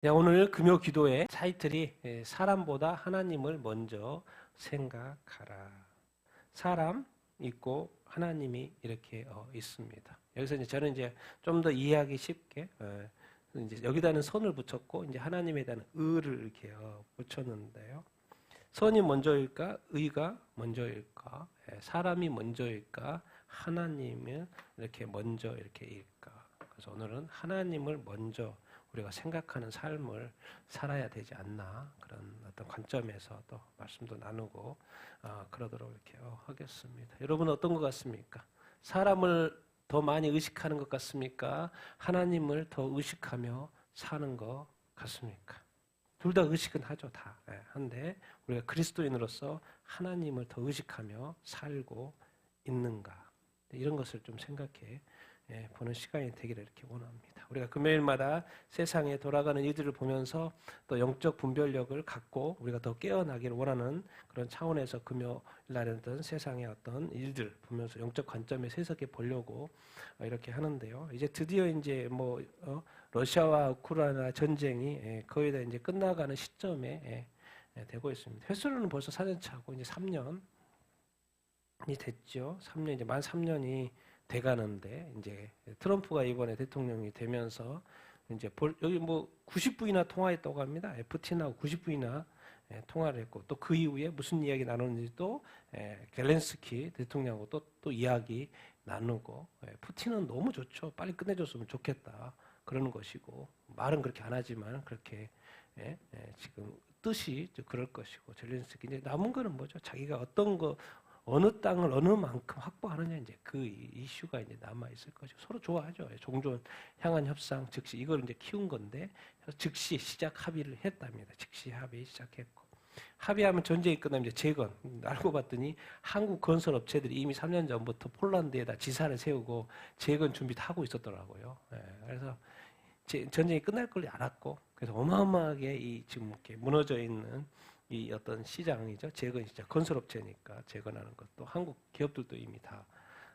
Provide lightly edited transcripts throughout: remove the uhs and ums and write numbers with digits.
네, 오늘 금요 기도의 타이틀이 사람보다 하나님을 먼저 생각하라. 사람 있고 하나님이 이렇게 있습니다. 여기서 이제 저는 이제 좀 더 이해하기 쉽게 이제 여기다는 선을 붙였고 이제 하나님에 대한 의를 이렇게 붙였는데요. 선이 먼저일까? 의가 먼저일까? 사람이 먼저일까? 하나님을 이렇게 먼저 이렇게 일까? 그래서 오늘은 하나님을 먼저 우리가 생각하는 삶을 살아야 되지 않나 그런 어떤 관점에서 또 말씀도 나누고 그러도록 이렇게 하겠습니다. 여러분 어떤 것 같습니까? 사람을 더 많이 의식하는 것 같습니까? 하나님을 더 의식하며 사는 것 같습니까? 둘 다 의식은 하죠, 다. 한데 우리가 그리스도인으로서 하나님을 더 의식하며 살고 있는가? 이런 것을 좀 생각해 보는 시간이 되기를 이렇게 원합니다. 우리가 금요일마다 세상에 돌아가는 일들을 보면서 또 영적 분별력을 갖고 우리가 더 깨어나기를 원하는 그런 차원에서 금요일 날이었던 세상의 어떤 일들 보면서 영적 관점에서 해석해 보려고 이렇게 하는데요. 이제 드디어 이제 러시아와 우크라이나 전쟁이 거의 다 이제 끝나가는 시점에 되고 있습니다. 횟수로는 벌써 4년차고 이제 3년이 됐죠. 3년 이제 만 3년이 돼가는데 이제 트럼프가 이번에 대통령이 되면서 이제 여기 90분이나 통화했다고 합니다. 푸틴하고 90분이나 통화를 했고 또 그 이후에 무슨 이야기 나누는지 또 젤렌스키 대통령하고 또 이야기 나누고 푸틴은 너무 좋죠. 빨리 끝내줬으면 좋겠다 그러는 것이고 말은 그렇게 안 하지만 그렇게 지금 뜻이 그럴 것이고 젤렌스키 이제 남은 거는 뭐죠? 자기가 어떤 거 어느 땅을 어느 만큼 확보하느냐 이제 그 이슈가 이제 남아 있을 것이고 서로 좋아하죠. 종전 향한 협상 즉시 이걸 이제 키운 건데 즉시 시작 합의를 했답니다. 즉시 합의 시작했고 합의하면 전쟁이 끝나면 이제 재건 알고 봤더니 한국 건설 업체들이 이미 3년 전부터 폴란드에다 지사를 세우고 재건 준비 다 하고 있었더라고요. 그래서 전쟁이 끝날 걸 알았고 그래서 어마어마하게 이 지금 이렇게 무너져 있는 이 어떤 시장이죠. 재건 시장, 건설업체니까 재건하는 것도 한국 기업들도 이미 다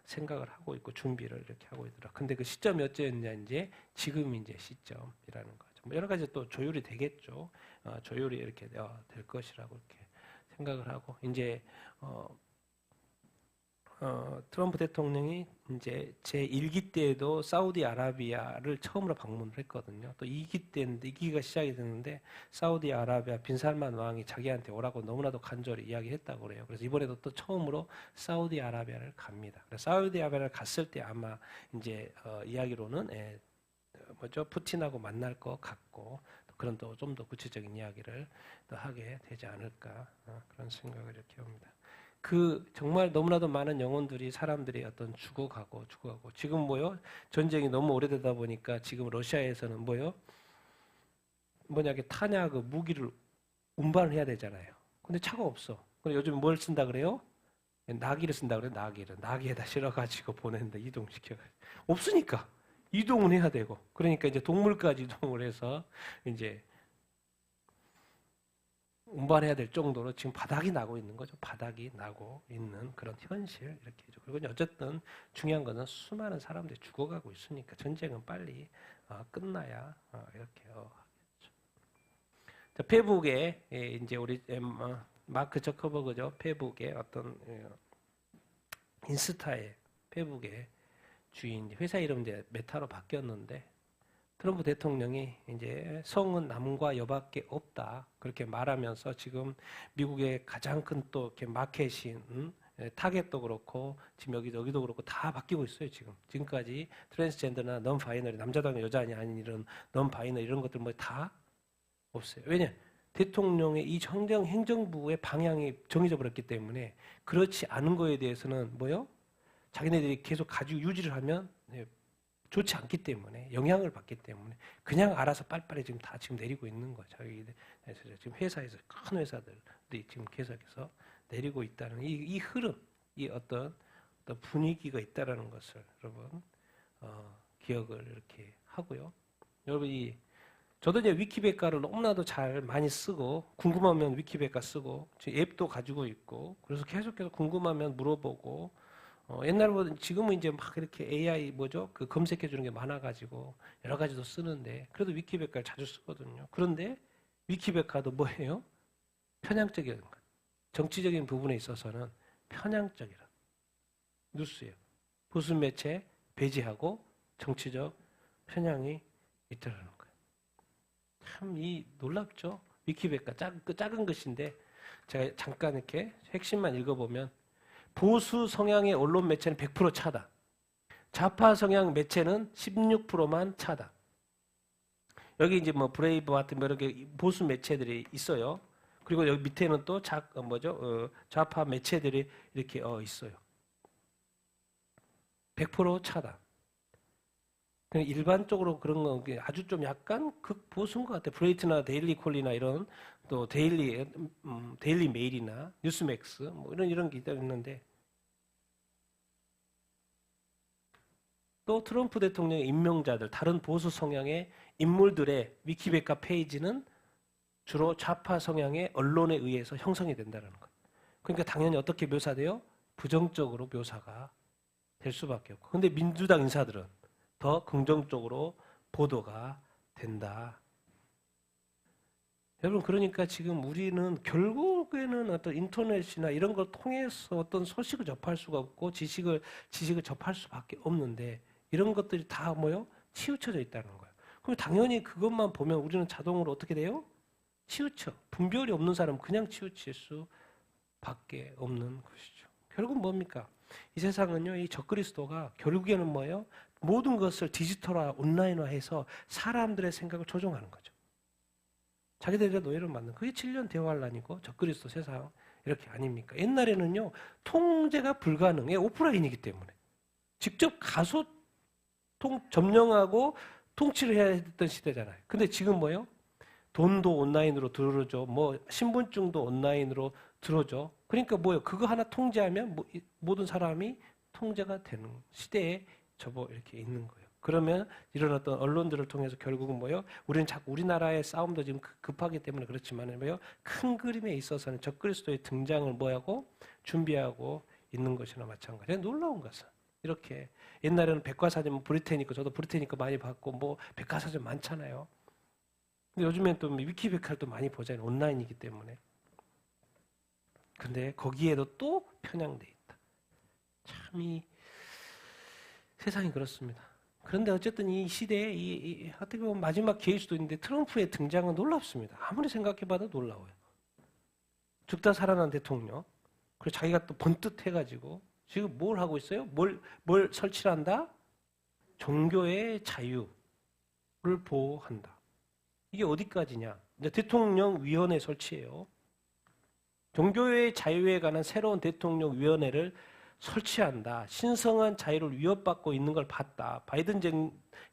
생각을 하고 있고 준비를 이렇게 하고 있더라. 근데 그 시점이 어쩌였냐 이제 지금 이제 시점이라는 거죠. 여러 가지 또 조율이 되겠죠. 조율이 이렇게 될 것이라고 이렇게 생각을 하고 이제 트럼프 대통령이 이제 제1기 때에도 사우디아라비아를 처음으로 방문을 했거든요. 또 2기 때인데 2기가 시작이 됐는데 사우디아라비아 빈살만 왕이 자기한테 오라고 너무나도 간절히 이야기했다고 그래요. 그래서 이번에도 또 처음으로 사우디아라비아를 갑니다. 그래서 사우디아라비아를 갔을 때 아마 이제 이야기로는 푸틴하고 만날 것 같고 그런 또 좀 더 구체적인 이야기를 또 하게 되지 않을까 그런 생각을 이렇게 합니다. 그 정말 너무나도 많은 영혼들이 사람들이 어떤 죽어가고 지금 전쟁이 너무 오래되다 보니까 지금 러시아에서는 뭐냐 타냐 그 무기를 운반을 해야 되잖아요. 근데 차가 없어. 근데 요즘 뭘 쓴다 그래요? 나귀를 쓴다 그래요. 나귀에다 실어가지고 보낸다 이동시켜가지고 없으니까 이동은 해야 되고 그러니까 이제 동물까지 이동을 해서 이제 운반해야 될 정도로 지금 바닥이 나고 있는 거죠. 바닥이 나고 있는 그런 현실 이렇게죠. 그리고 어쨌든 중요한 것은 수많은 사람들이 죽어가고 있으니까 전쟁은 빨리 끝나야 이렇게 하겠죠. 페북에 이제 우리 마크 저커버그죠. 페북에 어떤 인스타에 페북의 주인 회사 이름 이제 메타로 바뀌었는데. 트럼프 대통령이 이제 성은 남과 여밖에 없다 그렇게 말하면서 지금 미국의 가장 큰 또 이렇게 마켓인 타겟도 그렇고 지금 여기도 그렇고 다 바뀌고 있어요. 지금까지 트랜스젠더나 넌 바이너리 남자다 여자냐 아닌 이런 넌 바이너리 이런 것들 다 없어요. 왜냐 대통령의 이 행정부의 방향이 정해져 버렸기 때문에 그렇지 않은 거에 대해서는 자기네들이 계속 가지고 유지를 하면 좋지 않기 때문에 영향을 받기 때문에 그냥 알아서 빨리빨리 지금 다 내리고 있는 거죠. 지금 회사에서 큰 회사들이 지금 계속해서 내리고 있다는 이 흐름, 이 어떤 분위기가 있다라는 것을 여러분 기억을 이렇게 하고요. 여러분 저도 이제 위키백과를 너무나도 잘 많이 쓰고 궁금하면 위키백과 쓰고 앱도 가지고 있고 그래서 계속해서 궁금하면 물어보고 옛날보다 지금은 이제 막 이렇게 AI 뭐죠? 그 검색해 주는 게 많아가지고 여러 가지도 쓰는데 그래도 위키백과를 자주 쓰거든요. 그런데 위키백과도 뭐예요? 편향적인 것. 정치적인 부분에 있어서는 편향적이라. 뉴스예요. 보수 매체 배제하고 정치적 편향이 있더라는 거예요. 참 놀랍죠? 위키백과 작은 것인데 제가 잠깐 이렇게 핵심만 읽어보면 보수 성향의 언론 매체는 100% 차다. 좌파 성향 매체는 16%만 차다. 여기 이제 뭐 브레이브 같은 여러 개 보수 매체들이 있어요. 그리고 여기 밑에는 또 좌파 매체들이 이렇게 있어요. 100% 차다. 일반적으로 그런 건 아주 좀 약간 극보수인 것 같아요. 브레이트나 데일리 콜리나 이런 또 데일리 메일이나 뉴스맥스 뭐 이런 게 있는데 또 트럼프 대통령의 임명자들 다른 보수 성향의 인물들의 위키백과 페이지는 주로 좌파 성향의 언론에 의해서 형성이 된다는 거예요. 그러니까 당연히 어떻게 묘사돼요? 부정적으로 묘사가 될 수밖에 없고. 근데 민주당 인사들은 더 긍정적으로 보도가 된다. 여러분 그러니까 지금 우리는 결국에는 어떤 인터넷이나 이런 걸 통해서 어떤 소식을 접할 수가 없고 지식을 접할 수밖에 없는데 이런 것들이 다 뭐요? 치우쳐져 있다는 거예요. 그럼 당연히 그것만 보면 우리는 자동으로 어떻게 돼요? 치우쳐. 분별이 없는 사람은 그냥 치우칠 수밖에 없는 것이죠. 결국 뭡니까? 이 세상은요, 이 적그리스도가 결국에는 뭐예요? 모든 것을 디지털화, 온라인화해서 사람들의 생각을 조종하는 거죠. 자기들의 노예를 만든 그게 7년 대환란이고 적그리스도 세상 이렇게 아닙니까? 옛날에는요, 통제가 불가능해 오프라인이기 때문에 직접 가서 점령하고 통치를 해야 했던 시대잖아요. 근데 지금 뭐예요? 돈도 온라인으로 들어오죠. 뭐 신분증도 온라인으로 들어오죠. 그러니까 뭐예요? 그거 하나 통제하면 모든 사람이 통제가 되는 시대에 접어 이렇게 있는 거예요. 그러면 이런 어떤 언론들을 통해서 결국은 뭐예요? 우리는 자꾸 우리나라의 싸움도 지금 급하기 때문에 그렇지만 뭐예요? 큰 그림에 있어서는 적그리스도의 등장을 뭐하고 준비하고 있는 것이나 마찬가지예요. 놀라운 것은 이렇게 옛날에는 백과사전 브리테니커 저도 브리테니커 많이 봤고 뭐 백과사전 많잖아요. 근데 요즘엔 또 위키백과를 또 많이 보잖아요. 온라인이기 때문에. 근데 거기에도 또 편향돼 있다. 참 세상이 그렇습니다. 그런데 어쨌든 이 시대에 어떻게 보면 마지막 기회일 수도 있는데 트럼프의 등장은 놀랍습니다. 아무리 생각해봐도 놀라워요. 죽다 살아난 대통령. 그리고 자기가 또 번뜩 해가지고 지금 뭘 하고 있어요? 뭘 설치를 한다? 종교의 자유를 보호한다. 이게 어디까지냐? 이제 대통령위원회 설치해요. 종교의 자유에 관한 새로운 대통령위원회를 설치한다. 신성한 자유를 위협받고 있는 걸 봤다. 바이든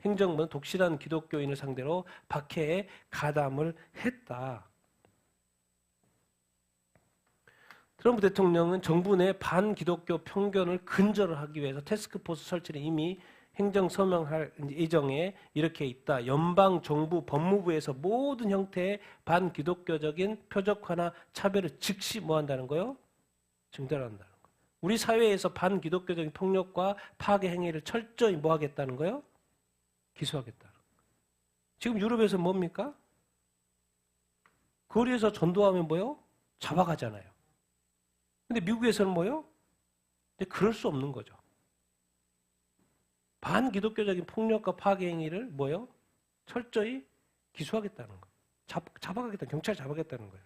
행정부는 독실한 기독교인을 상대로 박해에 가담을 했다. 트럼프 대통령은 정부 내 반기독교 편견을 근절을 하기 위해서 태스크포스 설치를 이미 행정 서명할 예정에 이렇게 있다. 연방 정부 법무부에서 모든 형태의 반기독교적인 표적화나 차별을 즉시 뭐 한다는 거요? 중단한다는 거예요. 우리 사회에서 반기독교적인 폭력과 파괴 행위를 철저히 뭐 하겠다는 거요? 기소하겠다는 거예요. 지금 유럽에서 뭡니까? 거리에서 전도하면 뭐요? 잡아가잖아요. 근데 미국에서는 뭐요? 이제 그럴 수 없는 거죠. 반기독교적인 폭력과 파괴 행위를 뭐요? 철저히 기소하겠다는 거. 잡아가겠다. 경찰 잡아가겠다는 거예요.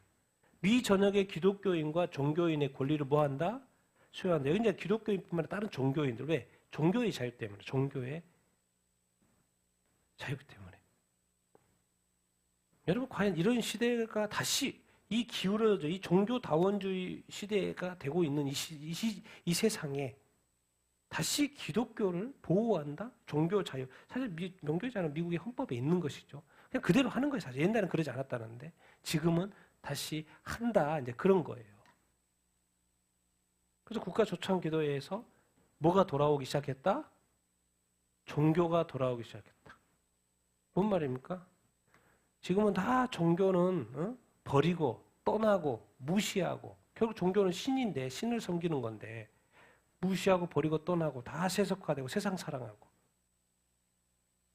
미 전역의 기독교인과 종교인의 권리를 뭐한다? 수용한다. 여기 이제 기독교인뿐만 아니라 다른 종교인들. 왜? 종교의 자유 때문에. 종교의 자유 때문에. 여러분 과연 이런 시대가 다시 이 기울어져 이 종교다원주의 시대가 되고 있는 이 세상에 다시 기독교를 보호한다? 종교 자유. 사실 명교의 자유는 미국의 헌법에 있는 것이죠. 그냥 그대로 하는 거예요. 사실 옛날엔 그러지 않았다는데 지금은 다시 한다. 이제 그런 거예요. 그래서 국가조창기도회에서 뭐가 돌아오기 시작했다? 종교가 돌아오기 시작했다. 뭔 말입니까? 지금은 다 종교는 버리고 떠나고 무시하고 결국 종교는 신인데 신을 섬기는 건데 무시하고 버리고 떠나고 다 세속화되고 세상 사랑하고.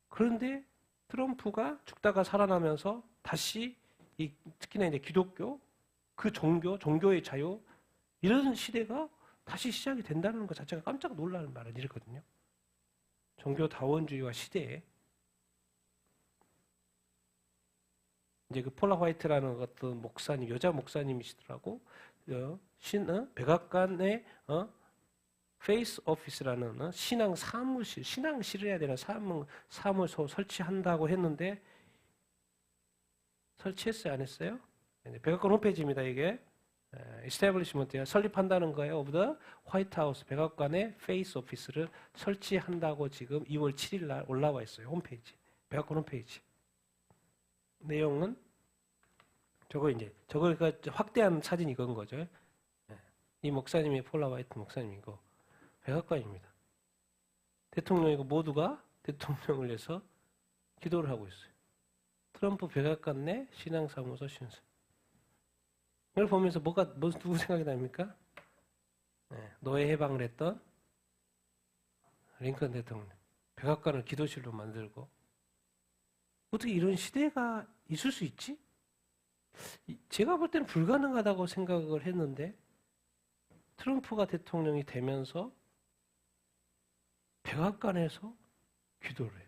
그런데 트럼프가 죽다가 살아나면서 다시 특히나 이제 기독교, 그 종교의 자유 이런 시대가 다시 시작이 된다는 것 자체가 깜짝 놀라는 말은 이랬거든요. 종교다원주의와 시대에 이제 그 폴라 화이트라는 어떤 목사님, 여자 목사님이시더라고. 백악관의 페이스 오피스라는 신앙 사무실, 신앙실을 해야 되는 사무소 설치한다고 했는데 설치했어요, 안 했어요? 백악관 홈페이지입니다, 이게. 이스태블리시먼트야 설립한다는 거예요. 오브 더 화이트하우스 백악관의 페이스 오피스를 설치한다고 지금 2월 7일 날 올라와 있어요. 홈페이지. 백악관 홈페이지. 내용은 저거가 확대한 사진 이건 거죠. 이 목사님이 폴라 화이트 목사님이고 백악관입니다. 대통령이고 모두가 대통령을 위해서 기도를 하고 있어요. 트럼프 백악관 내 신앙사무소 신설. 이걸 보면서 누구 생각이 납니까? 노예 해방을 했던 링컨 대통령. 백악관을 기도실로 만들고. 어떻게 이런 시대가 있을 수 있지? 제가 볼 때는 불가능하다고 생각을 했는데 트럼프가 대통령이 되면서 백악관에서 기도를 해요.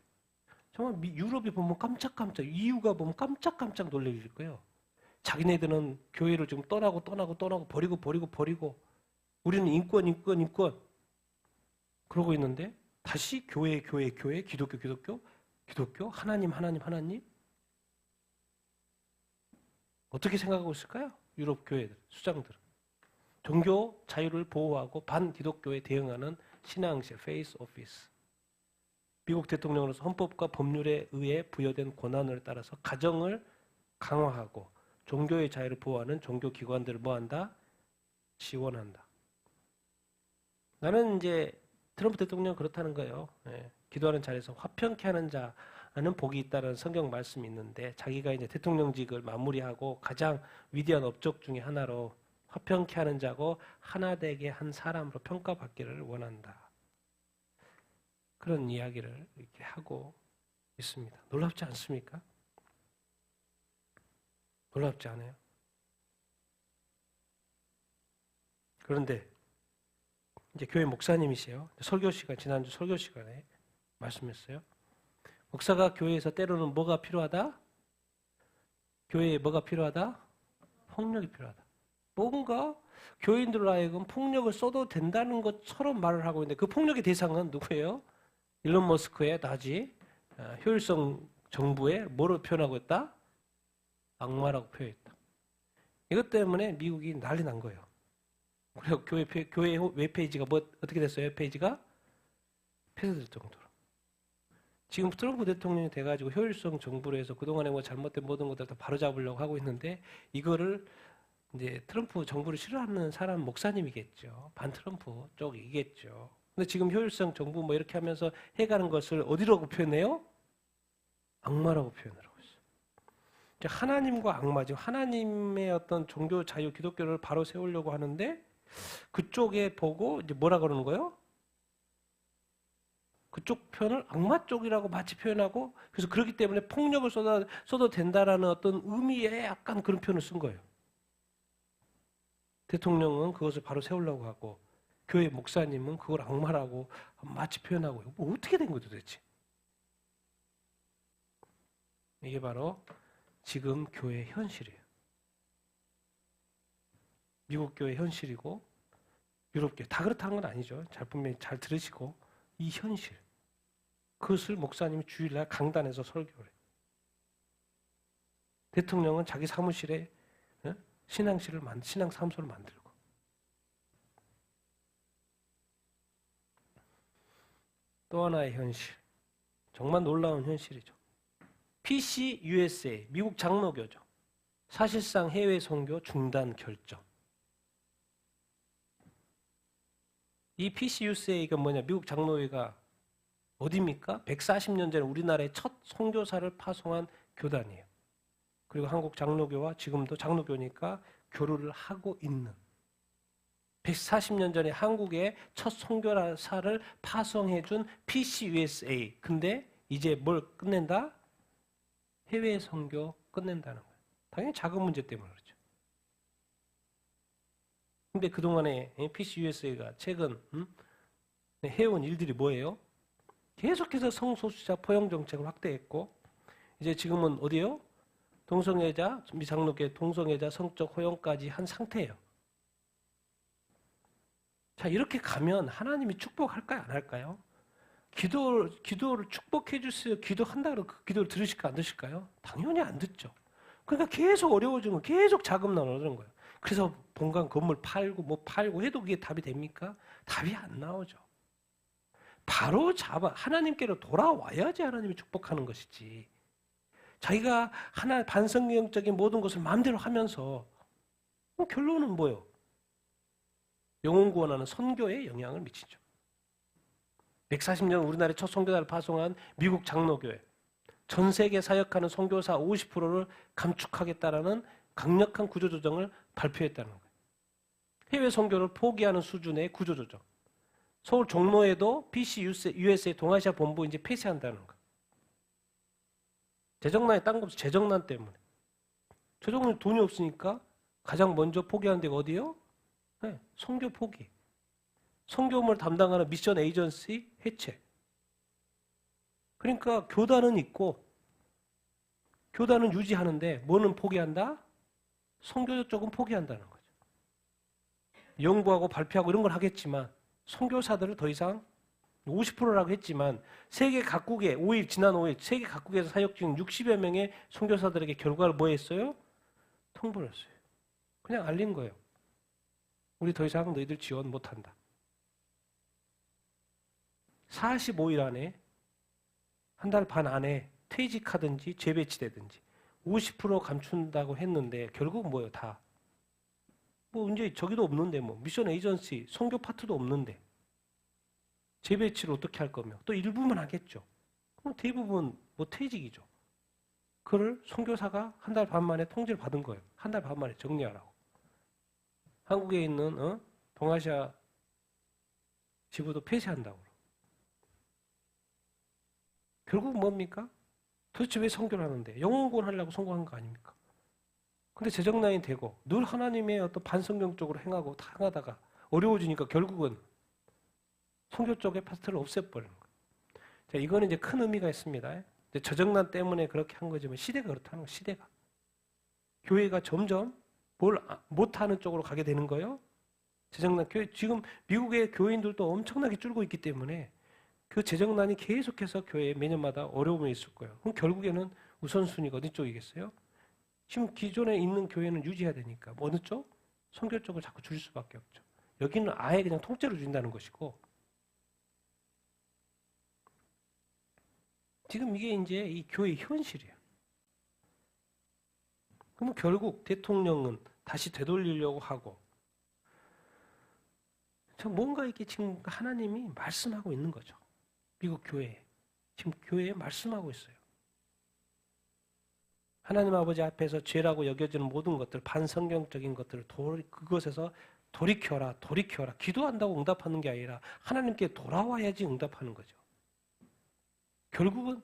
정말 유럽이 보면 깜짝깜짝, EU가 보면 깜짝깜짝 놀랄 거예요. 자기네들은 교회를 지금 떠나고 버리고 우리는 인권 그러고 있는데 다시 교회 기독교 하나님 어떻게 생각하고 있을까요? 유럽 교회들 수장들은 종교 자유를 보호하고 반기독교에 대응하는 신앙실 페이스 오피스. 미국 대통령으로서 헌법과 법률에 의해 부여된 권한을 따라서 가정을 강화하고 종교의 자유를 보호하는 종교기관들을 뭐한다? 지원한다. 나는 이제 트럼프 대통령 그렇다는 거예요. 기도하는 자리에서 화평케 하는 자는 복이 있다는 성경 말씀이 있는데 자기가 이제 대통령직을 마무리하고 가장 위대한 업적 중에 하나로 화평케 하는 자고 하나 되게 한 사람으로 평가받기를 원한다. 그런 이야기를 이렇게 하고 있습니다. 놀랍지 않습니까? 놀랍지 않아요? 그런데 이제 교회 목사님이세요. 지난주 설교 시간에 말씀했어요. 목사가 교회에서 때로는 뭐가 필요하다? 교회에 뭐가 필요하다? 폭력이 필요하다. 뭔가 교인들로 하여금 폭력을 써도 된다는 것처럼 말을 하고 있는데 그 폭력의 대상은 누구예요? 일론 머스크의 나지 효율성 정부에 뭐로 표현하고 있다? 악마라고 표현했다. 이것 때문에 미국이 난리 난 거예요. 그리고 교회 웹페이지가 어떻게 됐어요? 웹페이지가 폐쇄될 정도로. 지금 트럼프 대통령이 돼가지고 효율성 정부로 해서 그동안에 뭐 잘못된 모든 것들 다 바로잡으려고 하고 있는데 이거를 이제 트럼프 정부를 싫어하는 사람 목사님이겠죠. 반트럼프 쪽이겠죠. 근데 지금 효율성 정부 뭐 이렇게 하면서 해가는 것을 어디라고 표현해요? 악마라고 표현을 하고 있어요. 하나님과 악마, 지금 하나님의 어떤 종교 자유 기독교를 바로 세우려고 하는데 그쪽에 보고 이제 뭐라 그러는 거예요? 그쪽 편을 악마 쪽이라고 마치 표현하고 그래서 그렇기 때문에 폭력을 써도 된다라는 어떤 의미의 약간 그런 표현을 쓴 거예요. 대통령은 그것을 바로 세우려고 하고 교회 목사님은 그걸 악마라고 마치 표현하고 뭐 어떻게 된 거죠 도대체? 이게 바로 지금 교회의 현실이에요. 미국 교회 현실이고 유럽 교회 다 그렇다는 건 아니죠. 분명히 잘 들으시고 이 현실 그것을 목사님이 주일날 강단에서 설교를 해요. 대통령은 자기 사무실에 신앙사무소를 만들고 또 하나의 현실 정말 놀라운 현실이죠. PC USA 미국 장로교죠. 사실상 해외 선교 중단 결정. 이 PC USA가 뭐냐? 미국 장로회가 어디입니까? 140년 전에 우리나라의 첫 선교사를 파송한 교단이에요. 그리고 한국 장로교와 지금도 장로교니까 교류를 하고 있는. 140년 전에 한국에 첫 선교사를 파송해준 PCUSA. 근데 이제 뭘 끝낸다? 해외 선교 끝낸다는 거예요. 당연히 자금 문제 때문에 그렇죠. 근데 그동안에 PCUSA가 최근 해온 일들이 뭐예요? 계속해서 성소수자 포용 정책을 확대했고, 이제 지금은 어디요? 동성애자, 미장로계 동성애자 성적 허용까지 한 상태예요. 자, 이렇게 가면 하나님이 축복할까요? 안 할까요? 기도를 축복해 주세요. 기도한다고 그 기도를 들으실까 안 들으실까요? 당연히 안 듣죠. 그러니까 계속 어려워지는 거예요. 계속 자금난 얻는 거예요. 그래서 본관 건물 팔고 뭐 팔고 해도 그게 답이 됩니까? 답이 안 나오죠. 바로 하나님께로 돌아와야지 하나님이 축복하는 것이지. 자기가 반성경적인 모든 것을 마음대로 하면서 결론은 뭐예요? 영혼 구원하는 선교에 영향을 미치죠. 140년 우리나라의 첫 선교사를 파송한 미국 장로교회. 전 세계 사역하는 선교사 50%를 감축하겠다라는 강력한 구조조정을 발표했다는 거예요. 해외 선교를 포기하는 수준의 구조조정. 서울 종로에도 PCUSA 동아시아 본부 이제 폐쇄한다는 거예요. 재정난에 딴 거 없어. 재정난 때문에. 재정난 돈이 없으니까 가장 먼저 포기하는 데가 어디예요? 네, 선교 포기. 선교업을 담당하는 미션 에이전시 해체. 그러니까 교단은 있고 교단은 유지하는데 뭐는 포기한다? 선교 쪽은 포기한다는 거죠. 연구하고 발표하고 이런 걸 하겠지만 선교사들을 더 이상 50%라고 했지만 세계 각국에 지난 5일 세계 각국에서 사역 중 60여 명의 선교사들에게 결과를 뭐 했어요? 통보를 했어요. 그냥 알린 거예요. 우리 더 이상 너희들 지원 못한다. 45일 안에 한 달 반 안에 퇴직하든지 재배치되든지 50% 감춘다고 했는데 결국 뭐예요? 다. 뭐 이제 저기도 없는데 뭐 미션 에이전시 선교 파트도 없는데 재배치를 어떻게 할 거며 또 일부만 하겠죠. 그럼 대부분 뭐 퇴직이죠. 그걸 선교사가 한 달 반 만에 통지를 받은 거예요. 한 달 반 만에 정리하라고. 한국에 있는 동아시아 지부도 폐쇄한다고. 결국 뭡니까? 도대체 왜 선교를 하는데? 영혼구원 하려고 선교한 거 아닙니까? 근데 재정난이 되고 늘 하나님의 어떤 반성경적으로 행하다가 어려워지니까 결국은 선교 쪽의 파트를 없애버리는 거예요. 자, 이거는 이제 큰 의미가 있습니다. 저정난 때문에 그렇게 한 거지만 시대가 그렇다는 거예요. 시대가. 교회가 점점 뭘 못하는 쪽으로 가게 되는 거예요. 재정난 지금 미국의 교인들도 엄청나게 줄고 있기 때문에 그 재정난이 계속해서 교회에 매년마다 어려움이 있을 거예요. 그럼 결국에는 우선순위가 어디 쪽이겠어요? 지금 기존에 있는 교회는 유지해야 되니까 어느 쪽? 선교 쪽을 자꾸 줄일 수밖에 없죠. 여기는 아예 그냥 통째로 준다는 것이고 지금 이게 이제 이 교회의 현실이에요. 그러면 결국 대통령은 다시 되돌리려고 하고 뭔가 이게 지금 하나님이 말씀하고 있는 거죠. 미국 교회에. 지금 교회에 말씀하고 있어요. 하나님 아버지 앞에서 죄라고 여겨지는 모든 것들, 반성경적인 것들을 그것에서 돌이켜라. 기도한다고 응답하는 게 아니라 하나님께 돌아와야지 응답하는 거죠. 결국은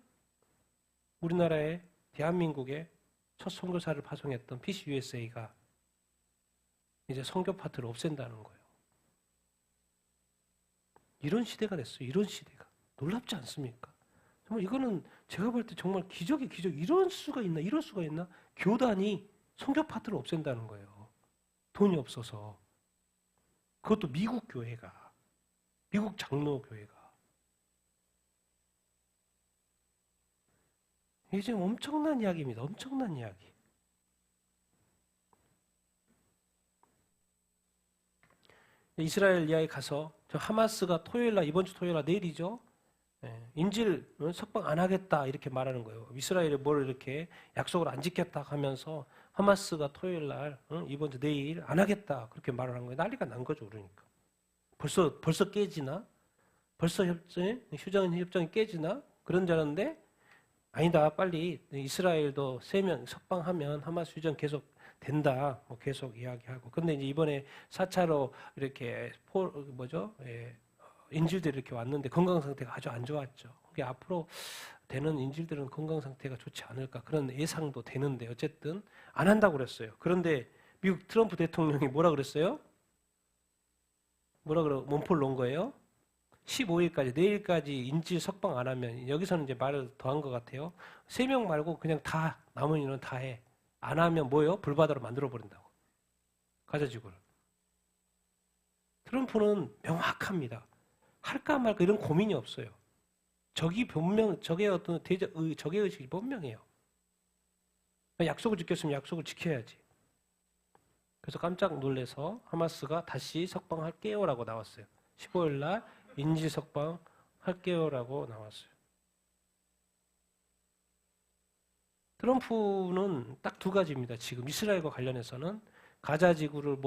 우리나라의 대한민국의 첫 선교사를 파송했던 PCUSA가 이제 선교 파트를 없앤다는 거예요. 이런 시대가 됐어요. 이런 시대가. 놀랍지 않습니까? 정말 이거는 제가 볼 때 정말 기적이 기적. 이럴 수가 있나? 교단이 선교 파트를 없앤다는 거예요. 돈이 없어서. 그것도 미국 교회가. 미국 장로 교회가. 이게 지금 엄청난 이야기입니다. 엄청난 이야기. 이스라엘 이야기 가서 하마스가 이번 주 토요일 날 내일이죠. 인질 석방 안 하겠다 이렇게 말하는 거예요. 이스라엘이 뭘 이렇게 약속을 안 지켰다 하면서 하마스가 토요일 날 이번 주 내일 안 하겠다 그렇게 말을 한 거예요. 난리가 난 거죠. 그러니까 벌써 깨지나? 벌써 휴전 협정이 깨지나? 그런 줄 알았는데 아니다. 빨리 이스라엘도 3명 석방하면 하마스 휴전 계속 된다. 뭐 계속 이야기하고. 근데 이제 이번에 4차로 이렇게 인질들이 이렇게 왔는데 건강 상태가 아주 안 좋았죠. 그게 앞으로 되는 인질들은 건강 상태가 좋지 않을까 그런 예상도 되는데 어쨌든 안 한다고 그랬어요. 그런데 미국 트럼프 대통령이 뭐라 그랬어요? 몸풀 놓은 거예요? 15일까지, 내일까지 인질 석방 안 하면, 여기서는 이제 말을 더한 것 같아요. 3명 말고 그냥 다, 남은 인원 다 해. 안 하면 뭐예요? 불바다로 만들어버린다고. 가자지구를. 트럼프는 명확합니다. 할까 말까 이런 고민이 없어요. 적의 어떤 적의 의식이 분명해요. 약속을 지켰으면 약속을 지켜야지. 그래서 깜짝 놀래서 하마스가 다시 석방할게요라고 나왔어요. 15일 날 인질 석방할게요라고 나왔어요. 트럼프는 딱 2가지입니다. 지금 이스라엘과 관련해서는 가자 지구를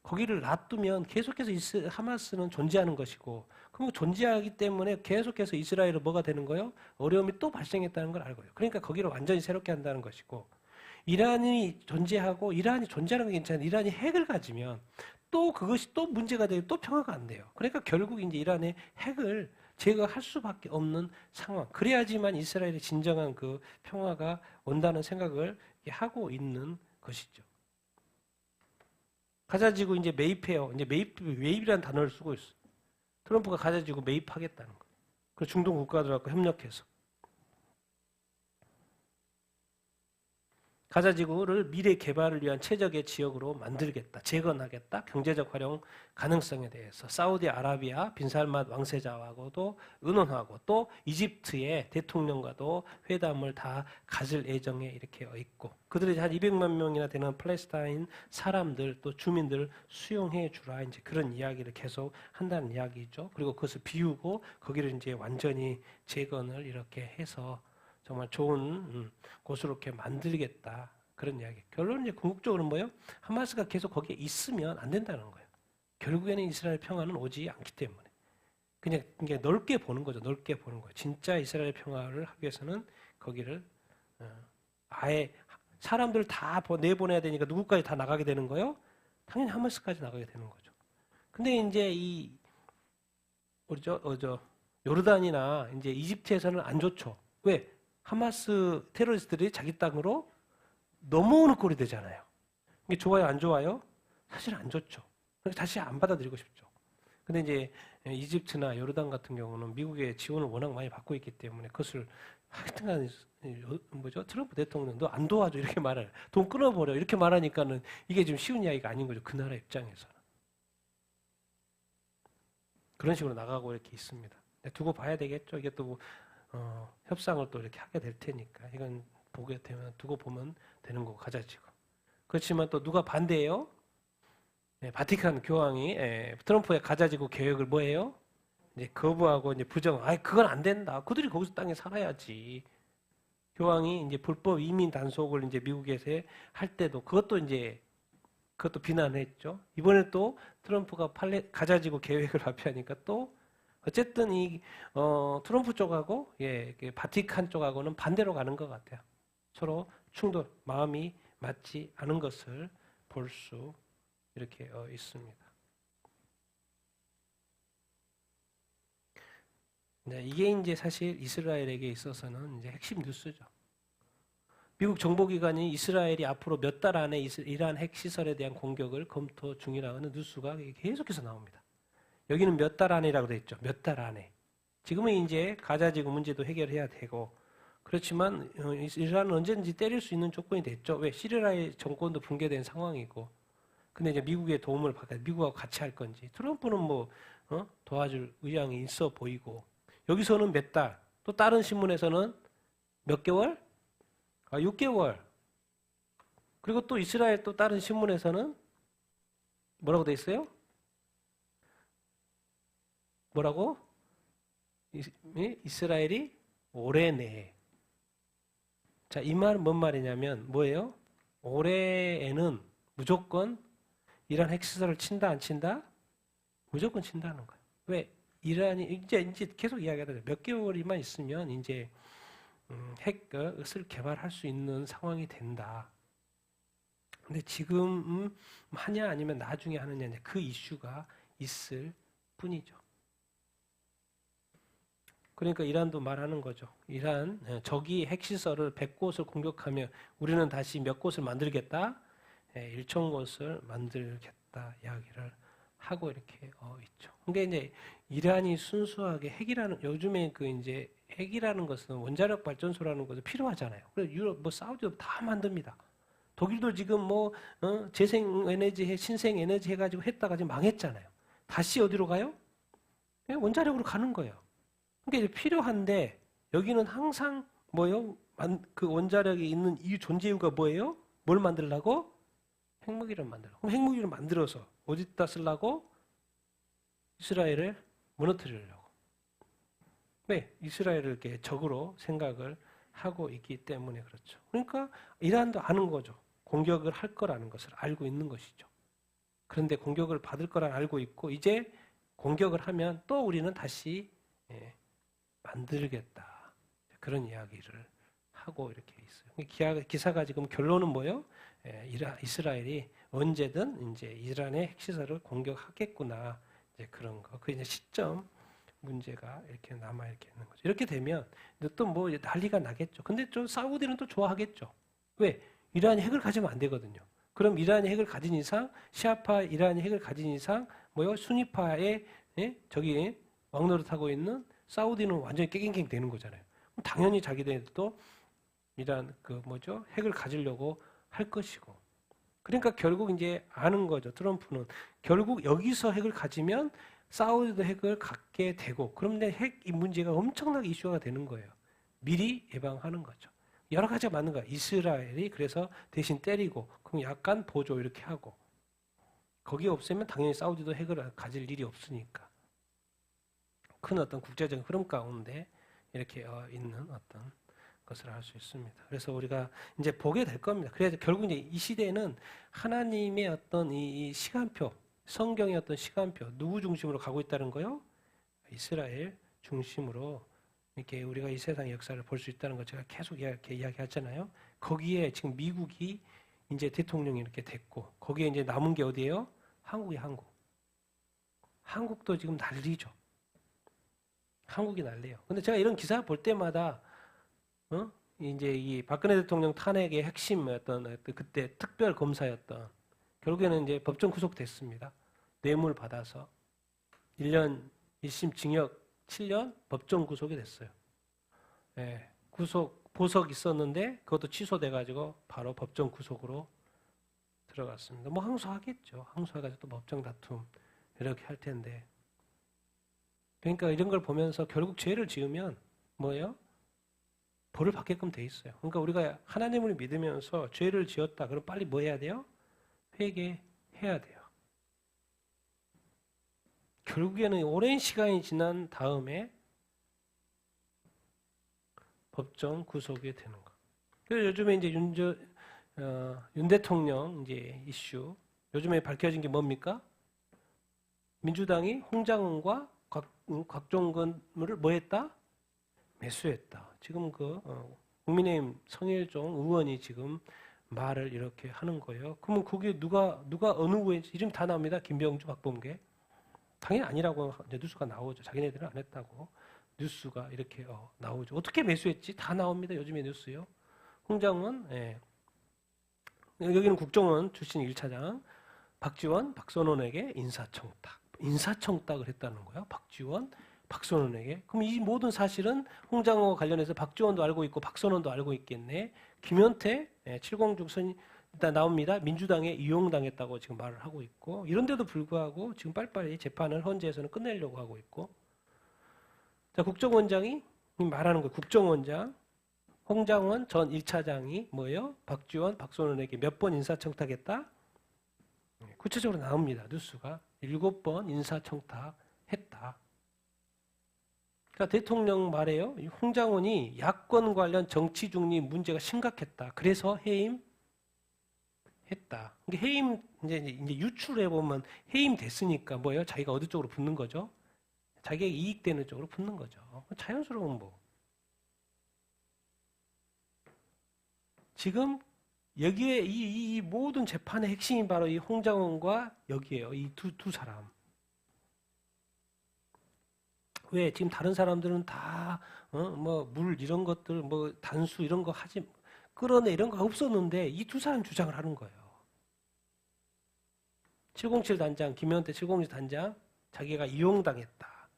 거기를 놔두면 계속해서 하마스는 존재하는 것이고, 그럼 존재하기 때문에 계속해서 이스라엘은 뭐가 되는 거예요? 어려움이 또 발생했다는 걸 알고요. 그러니까 거기를 완전히 새롭게 한다는 것이고, 이란이 존재하고 이란이 존재하는 게 괜찮은데 이란이 핵을 가지면 또 그것이 또 문제가 되고 또 평화가 안 돼요. 그러니까 결국 이제 이란의 핵을 제거할 수밖에 없는 상황. 그래야지만 이스라엘의 진정한 그 평화가 온다는 생각을 하고 있는 것이죠. 가자지구 이제 매입해요. 이제 매입이라는 단어를 쓰고 있어. 트럼프가 가자지구 매입하겠다는 거. 그 중동 국가들하고 협력해서. 가자지구를 미래 개발을 위한 최적의 지역으로 만들겠다, 재건하겠다, 경제적 활용 가능성에 대해서 사우디아라비아 빈살만 왕세자하고도 의논하고 또 이집트의 대통령과도 회담을 다 가질 예정에 이렇게 있고, 그들이 한 200만 명이나 되는 팔레스타인 사람들 또 주민들 수용해 주라, 이제 그런 이야기를 계속 한다는 이야기죠. 그리고 그것을 비우고 거기를 이제 완전히 재건을 이렇게 해서 정말 좋은 곳으로 이렇게 만들겠다, 그런 이야기. 결론은 이제 궁극적으로 뭐예요? 하마스가 계속 거기에 있으면 안 된다는 거예요. 결국에는 이스라엘 평화는 오지 않기 때문에 그냥 넓게 보는 거죠. 넓게 보는 거예요. 진짜 이스라엘 평화를 하기 위해서는 거기를 아예 사람들 다 내보내야 되니까 누구까지 다 나가게 되는 거예요? 당연히 하마스까지 나가게 되는 거죠. 근데 이제 요르단이나 이제 이집트에서는 안 좋죠. 왜? 하마스 테러리스트들이 자기 땅으로 넘어오는 꼴이 되잖아요. 이게 좋아요, 안 좋아요? 사실 안 좋죠. 다시 안 받아들이고 싶죠. 근데 이제 이집트나 요르단 같은 경우는 미국의 지원을 워낙 많이 받고 있기 때문에 그것을 하여튼간 트럼프 대통령 너 안 도와줘 이렇게 말을, 돈 끊어버려 이렇게 말하니까는 이게 좀 쉬운 이야기가 아닌 거죠. 그 나라 입장에서는. 그런 식으로 나가고 이렇게 있습니다. 두고 봐야 되겠죠. 이게 또 협상을 또 이렇게 하게 될 테니까 이건 보게 되면 두고 보면 되는 거고, 가자지구. 그렇지만 또 누가 반대해요? 바티칸 교황이 트럼프의 가자지구 계획을 뭐예요? 이제 거부하고 이제 부정. 그건 안 된다. 그들이 거기서 땅에 살아야지. 교황이 이제 불법 이민 단속을 이제 미국에서 할 때도 그것도 비난했죠. 이번에 또 트럼프가 가자지구 계획을 발표하니까 또 어쨌든 트럼프 쪽하고 바티칸 쪽하고는 반대로 가는 것 같아요. 서로 충돌, 마음이 맞지 않은 것을 볼 수 이렇게 있습니다. 네, 이게 이제 사실 이스라엘에게 있어서는 이제 핵심 뉴스죠. 미국 정보기관이 이스라엘이 앞으로 몇 달 안에 이란 핵시설에 대한 공격을 검토 중이라는 뉴스가 계속해서 나옵니다. 여기는 몇 달 안이라고 되어 있죠. 몇 달 안에. 지금은 이제 가자지구 문제도 해결해야 되고, 그렇지만 이란은 언제든지 때릴 수 있는 조건이 됐죠. 왜? 시리아의 정권도 붕괴된 상황이고. 근데 이제 미국의 도움을 받아 미국하고 같이 할 건지. 트럼프는 도와줄 의향이 있어 보이고. 여기서는 몇 달. 또 다른 신문에서는 몇 개월? 6개월. 그리고 또 이스라엘 또 다른 신문에서는 뭐라고 돼 있어요? 뭐라고? 이스라엘이 올해 내에. 자, 이 말은 뭔 말이냐면 뭐예요? 올해에는 무조건 이란 핵시설을 친다, 안 친다? 무조건 친다는 거예요. 왜? 이란이 이제 계속 이야기하다가 몇 개월이만 있으면 이제 핵을 개발할 수 있는 상황이 된다. 근데 지금 하냐 아니면 나중에 하느냐 그 이슈가 있을 뿐이죠. 그러니까 이란도 말하는 거죠. 이란 적이 핵시설을 100곳을 공격하면 우리는 다시 몇 곳을 만들겠다? 1,000곳을 만들겠다 이야기를 하고 이렇게 있죠. 근데 이제 이란이 순수하게 핵이라는 요즘에 그 이제 핵이라는 것은 원자력 발전소라는 것은 필요하잖아요. 그래서 유럽 뭐 사우디도 다 만듭니다. 독일도 지금 뭐 재생 에너지 신생 에너지 해가지고 했다가 지금 망했잖아요. 다시 어디로 가요? 원자력으로 가는 거예요. 그러니까 이제 필요한데 여기는 항상 뭐요? 그 원자력이 있는 이 존재 이유가 뭐예요? 뭘 만들려고? 핵무기를 만들려고. 그럼 핵무기를 만들어서 어디다 쓰려고? 이스라엘을 무너뜨리려고. 왜? 이스라엘을 이렇게 적으로 생각을 하고 있기 때문에 그렇죠. 그러니까 이란도 아는 거죠. 공격을 할 거라는 것을 알고 있는 것이죠. 그런데 공격을 받을 거라 알고 있고 이제 공격을 하면 또 우리는 다시 만들겠다. 그런 이야기를 하고 이렇게 있어요. 기사가 지금 결론은 뭐예요? 이스라엘이 언제든 이제 이란의 핵시설을 공격하겠구나. 이제 그런 거. 그 이제 시점 문제가 이렇게 남아 이렇게 있는 거죠. 이렇게 되면 또 뭐 난리가 나겠죠. 근데 좀 사우디는 또 좋아하겠죠. 왜? 이란이 핵을 가지면 안 되거든요. 그럼 이란이 핵을 가진 이상, 시아파 이란이 핵을 가진 이상, 뭐요? 순위파의 저기 왕노릇하고 있는 사우디는 완전히 깨갱갱 되는 거잖아요. 그럼 당연히 자기들도 이란 그 뭐죠? 핵을 가지려고 할 것이고. 그러니까 결국 이제 아는 거죠. 트럼프는 결국 여기서 핵을 가지면 사우디도 핵을 갖게 되고, 그런데 핵 이 문제가 엄청나게 이슈가 되는 거예요. 미리 예방하는 거죠. 여러 가지가 맞는 거야. 이스라엘이 그래서 대신 때리고, 그럼 약간 보조 이렇게 하고, 거기 없으면 당연히 사우디도 핵을 가질 일이 없으니까. 큰 어떤 국제적인 흐름 가운데 이렇게 있는 어떤 것을 알 수 있습니다. 그래서 우리가 이제 보게 될 겁니다. 그래서 결국 이제 이 시대는 하나님의 어떤 이 시간표, 성경의 어떤 시간표, 누구 중심으로 가고 있다는 거요? 이스라엘 중심으로 이렇게 우리가 이 세상의 역사를 볼 수 있다는 거 제가 계속 이렇게 이야기하잖아요. 거기에 지금 미국이 이제 대통령이 이렇게 됐고, 거기에 이제 남은 게 어디예요? 한국이 한국. 한국도 지금 난리죠. 한국이 난리예요. 근데 제가 이런 기사 볼 때마다 이제 이 박근혜 대통령 탄핵의 핵심이었던 그때 특별 검사였던 결국에는 이제 법정 구속됐습니다. 뇌물 받아서 1년 1심 징역 7년 법정 구속이 됐어요. 예, 보석 있었는데 그것도 취소돼가지고 바로 법정 구속으로 들어갔습니다. 뭐 항소하겠죠. 항소해가지고 또 법정 다툼 이렇게 할 텐데. 그러니까 이런 걸 보면서 결국 죄를 지으면 뭐예요? 벌을 받게끔 돼 있어요. 그러니까 우리가 하나님을 믿으면서 죄를 지었다. 그럼 빨리 뭐 해야 돼요? 회개해야 돼요. 결국에는 오랜 시간이 지난 다음에 법정 구속이 되는 거. 그래서 요즘에 이제 윤 대통령 이제 이슈 요즘에 밝혀진 게 뭡니까? 민주당이 홍장은과 곽종근을 뭐 했다? 매수했다. 지금 국민의힘 성일종 의원이 지금 말을 이렇게 하는 거예요. 그러면 그게 누가 어느 후에 이름 다 나옵니다. 김병주, 박범계. 당연히 아니라고 뉴스가 나오죠. 자기네들은 안 했다고 뉴스가 이렇게 나오죠. 어떻게 매수했지? 다 나옵니다. 요즘에 뉴스요. 홍장은 여기는 국정원 출신 1차장 박지원, 박선원에게 인사청탁을 했다는 거예요. 박지원, 박선원에게. 그럼 이 모든 사실은 홍장호와 관련해서 박지원도 알고 있고 박선원도 알고 있겠네. 김현태 706선 일단 나옵니다. 민주당에 이용당했다고 지금 말을 하고 있고, 이런데도 불구하고 지금 빨리빨리 재판을 헌재에서는 끝내려고 하고 있고. 자, 국정원장이 말하는 거예요. 국정원장 홍장원 전 1차장이 뭐예요? 박지원, 박선원에게 몇 번 인사청탁했다? 구체적으로 나옵니다. 뉴스가 7번 인사청탁했다. 그러니까 대통령 말에요. 홍장원이 야권 관련 정치 중립 문제가 심각했다. 그래서 해임했다. 그러니까 해임 이제 유출해 보면 해임 됐으니까 뭐예요? 자기가 어느 쪽으로 붙는 거죠? 자기가 이익되는 쪽으로 붙는 거죠. 자연스러운 뭐. 지금 여기에 이 모든 재판의 핵심이 바로 이 홍장원과 여기에요. 이 두 사람. 왜 지금 다른 사람들은 다 뭐 물 이런 것들 뭐 단수 이런 거 하지 끌어내 이런 거 없었는데 이 두 사람 주장을 하는 거예요. 707 단장 김현태 707 단장 자기가 이용당했다.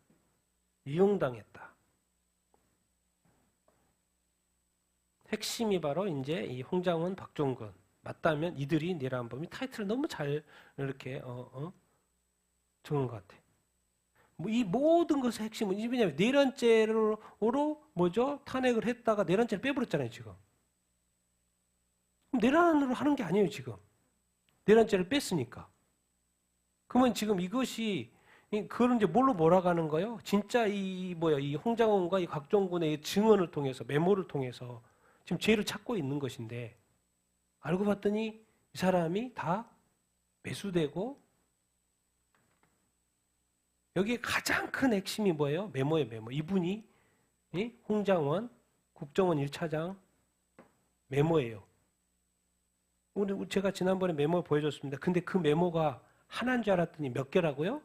이용당했다. 핵심이 바로 이제 이 홍장원, 박종근 맞다면 이들이 내란범이 타이틀을 너무 잘 이렇게 적은 것 같아. 뭐 이 모든 것의 핵심은 왜냐하면 내란죄로 뭐죠? 탄핵을 했다가 내란죄를 빼버렸잖아요 지금. 내란으로 하는 게 아니에요 지금. 내란죄를 뺐으니까. 그러면 지금 이것이 그걸 이제 뭘로 몰아가는 거예요? 진짜 이 홍장원과 이 곽종근의 증언을 통해서 메모를 통해서 지금 죄를 찾고 있는 것인데 알고 봤더니 이 사람이 다 매수되고 여기에 가장 큰 핵심이 뭐예요? 메모예요, 메모. 이분이 홍장원 국정원 1차장 메모예요. 제가 지난번에 메모 보여줬습니다. 근데 그 메모가 하나인 줄 알았더니 몇 개라고요?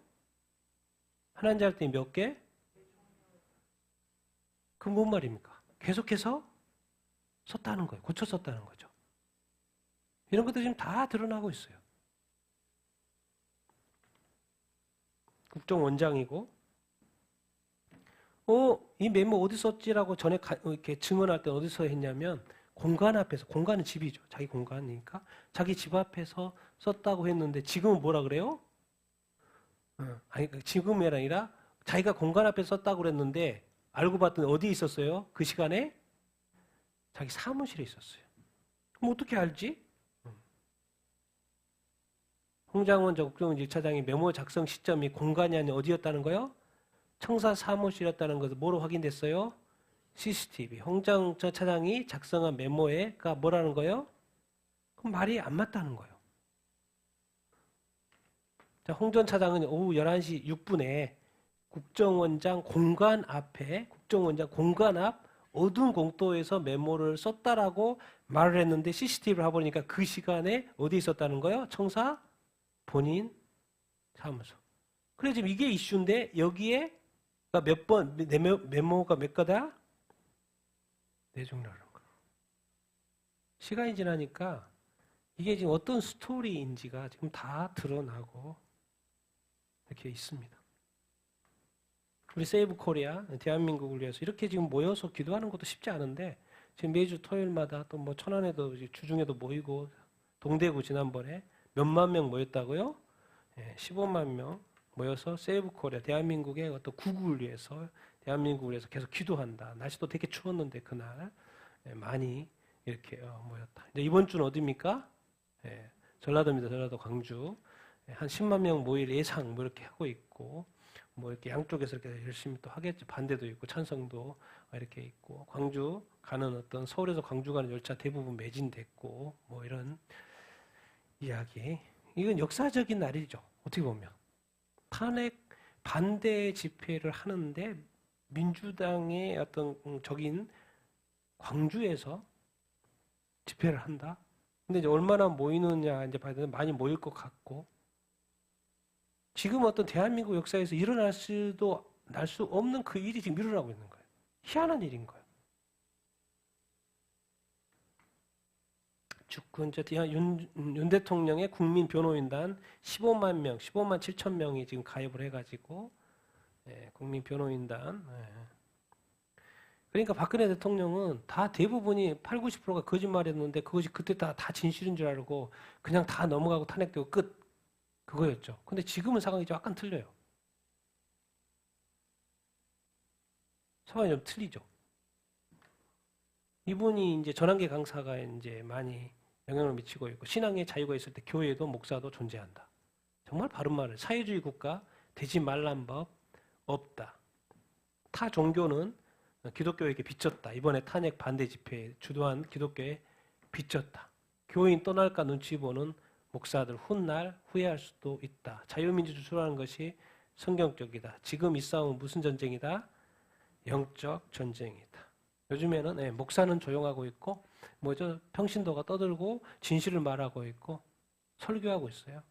하나인 줄 알았더니 몇 개? 그 뭔 말입니까? 계속해서 썼다는 거예요. 고쳐 썼다는 거죠. 이런 것들이 지금 다 드러나고 있어요. 국정원장이고, 이 메모 어디 썼지라고 전에 이렇게 증언할 때 어디서 했냐면, 공간 앞에서, 공간은 집이죠. 자기 공간이니까. 자기 집 앞에서 썼다고 했는데, 지금은 뭐라 그래요? 아니, 지금이 아니라, 자기가 공간 앞에 썼다고 그랬는데, 알고 봤더니 어디에 있었어요? 그 시간에? 자기 사무실에 있었어요. 그럼 어떻게 알지? 홍장원 국정원 1차장이 메모 작성 시점이 공간이 아닌 어디였다는 거요? 청사 사무실이었다는 것을 뭐로 확인됐어요? CCTV. 홍장 전 차장이 작성한 메모에가 뭐라는 거예요? 그럼 말이 안 맞다는 거예요. 자, 홍 전 차장은 오후 11시 6분에 국정원장 공간 앞에 국정원장 공간 앞 어두운 공도에서 메모를 썼다라고 말을 했는데 CCTV를 해보니까 그 시간에 어디 있었다는 거예요? 청사 본인 사무소. 그래 지금 이게 이슈인데 여기에 몇 번 메모가 몇 거다? 네 종류라는 거. 시간이 지나니까 이게 지금 어떤 스토리인지가 지금 다 드러나고 이렇게 있습니다. 우리 세이브 코리아 대한민국을 위해서 이렇게 지금 모여서 기도하는 것도 쉽지 않은데 지금 매주 토요일마다 또 뭐 천안에도 주중에도 모이고 동대구 지난번에 몇만 명 모였다고요? 15만 명 모여서 세이브 코리아 대한민국의 어떤 구국을 위해서 대한민국을 위해서 계속 기도한다. 날씨도 되게 추웠는데 그날 많이 이렇게 모였다. 이제 이번 주는 어디입니까? 전라도입니다. 전라도 광주 한 10만 명 모일 예상 뭐 이렇게 하고 있고 뭐 이렇게 양쪽에서 이렇게 열심히 또 하겠죠. 반대도 있고 찬성도 이렇게 있고 광주 가는 어떤 서울에서 광주 가는 열차 대부분 매진됐고 뭐 이런 이야기. 이건 역사적인 날이죠. 어떻게 보면 탄핵 반대 집회를 하는데 민주당의 어떤 적인 광주에서 집회를 한다. 근데 이제 얼마나 모이느냐 이제 봐야 되는데 많이 모일 것 같고 지금 어떤 대한민국 역사에서 일어날 수도 날 수 없는 그 일이 지금 일어나고 있는 거예요. 희한한 일인 거예요. 주권 윤 대통령의 국민 변호인단 15만 명, 15만 7천 명이 지금 가입을 해가지고 국민 변호인단. 그러니까 박근혜 대통령은 다 대부분이 8, 90%가 거짓말했는데 그것이 그때 다 진실인 줄 알고 그냥 다 넘어가고 탄핵되고 끝. 그거였죠. 근데 지금은 상황이 좀 약간 틀려요. 상황이 좀 틀리죠. 이분이 이제 전환계 강사가 이제 많이 영향을 미치고 있고 신앙의 자유가 있을 때 교회도 목사도 존재한다. 정말 바른 말을 사회주의 국가 되지 말란 법 없다. 타 종교는 기독교에게 비쳤다. 이번에 탄핵 반대 집회에 주도한 기독교에 비쳤다. 교인 떠날까 눈치 보는 목사들 훗날 후회할 수도 있다. 자유민주주의 주장하는 것이 성경적이다. 지금 이 싸움은 무슨 전쟁이다? 영적 전쟁이다. 요즘에는 목사는 조용하고 있고 평신도가 떠들고 진실을 말하고 있고 설교하고 있어요.